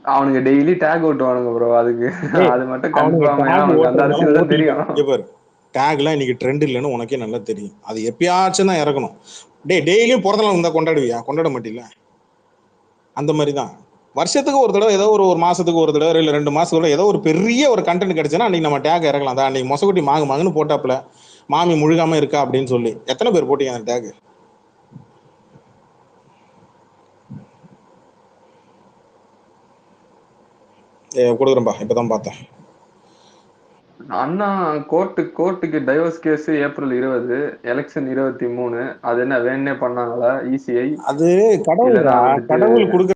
அவனுக்கு டெய்லி டேக் ஓட்டுவானுங்க ப்ரோ. அதுக்கு அது மட்டும் கன்ஃபார்ம் தெரியும். டேக்லாம் இன்னைக்கு ட்ரெண்ட் இல்லைன்னு உனக்கே நல்லா தெரியும். அது எப்பயாச்சும் தான் இறக்கணும். டெய்லியும் பிறந்த நாள் இருந்தா கொண்டாடுவியா? கொண்டாட மாட்டில்ல. அந்த மாதிரி தான் வருஷத்துக்கு ஒரு தடவை, ஏதோ ஒரு மாசத்துக்கு ஒரு தடவை, இல்லை 2 மாசத்துக்கு ஏதோ ஒரு பெரிய ஒரு கண்டென்ட் கிடைச்சுன்னா அன்னைக்கு நம்ம டேக் இறக்கலாம். தான் அன்னைக்கு மொசக்குட்டி மாங்குன்னு போட்டாப்புல மாமி முழுகாம இருக்கா அப்படின்னு சொல்லி எத்தனை பேர் போட்டீங்க அந்த டேக்? கொடுக்குறேன்பா, இப்பதான் பார்த்தேன். அண்ணா கோர்ட்டுக்கு டைவர்ஸ் கேஸ் ஏப்ரல் 20, எலெக்ஷன் 23. அது என்ன வேணே பண்ணாங்களா? இசிஐ அது கடவுள் கொடுக்க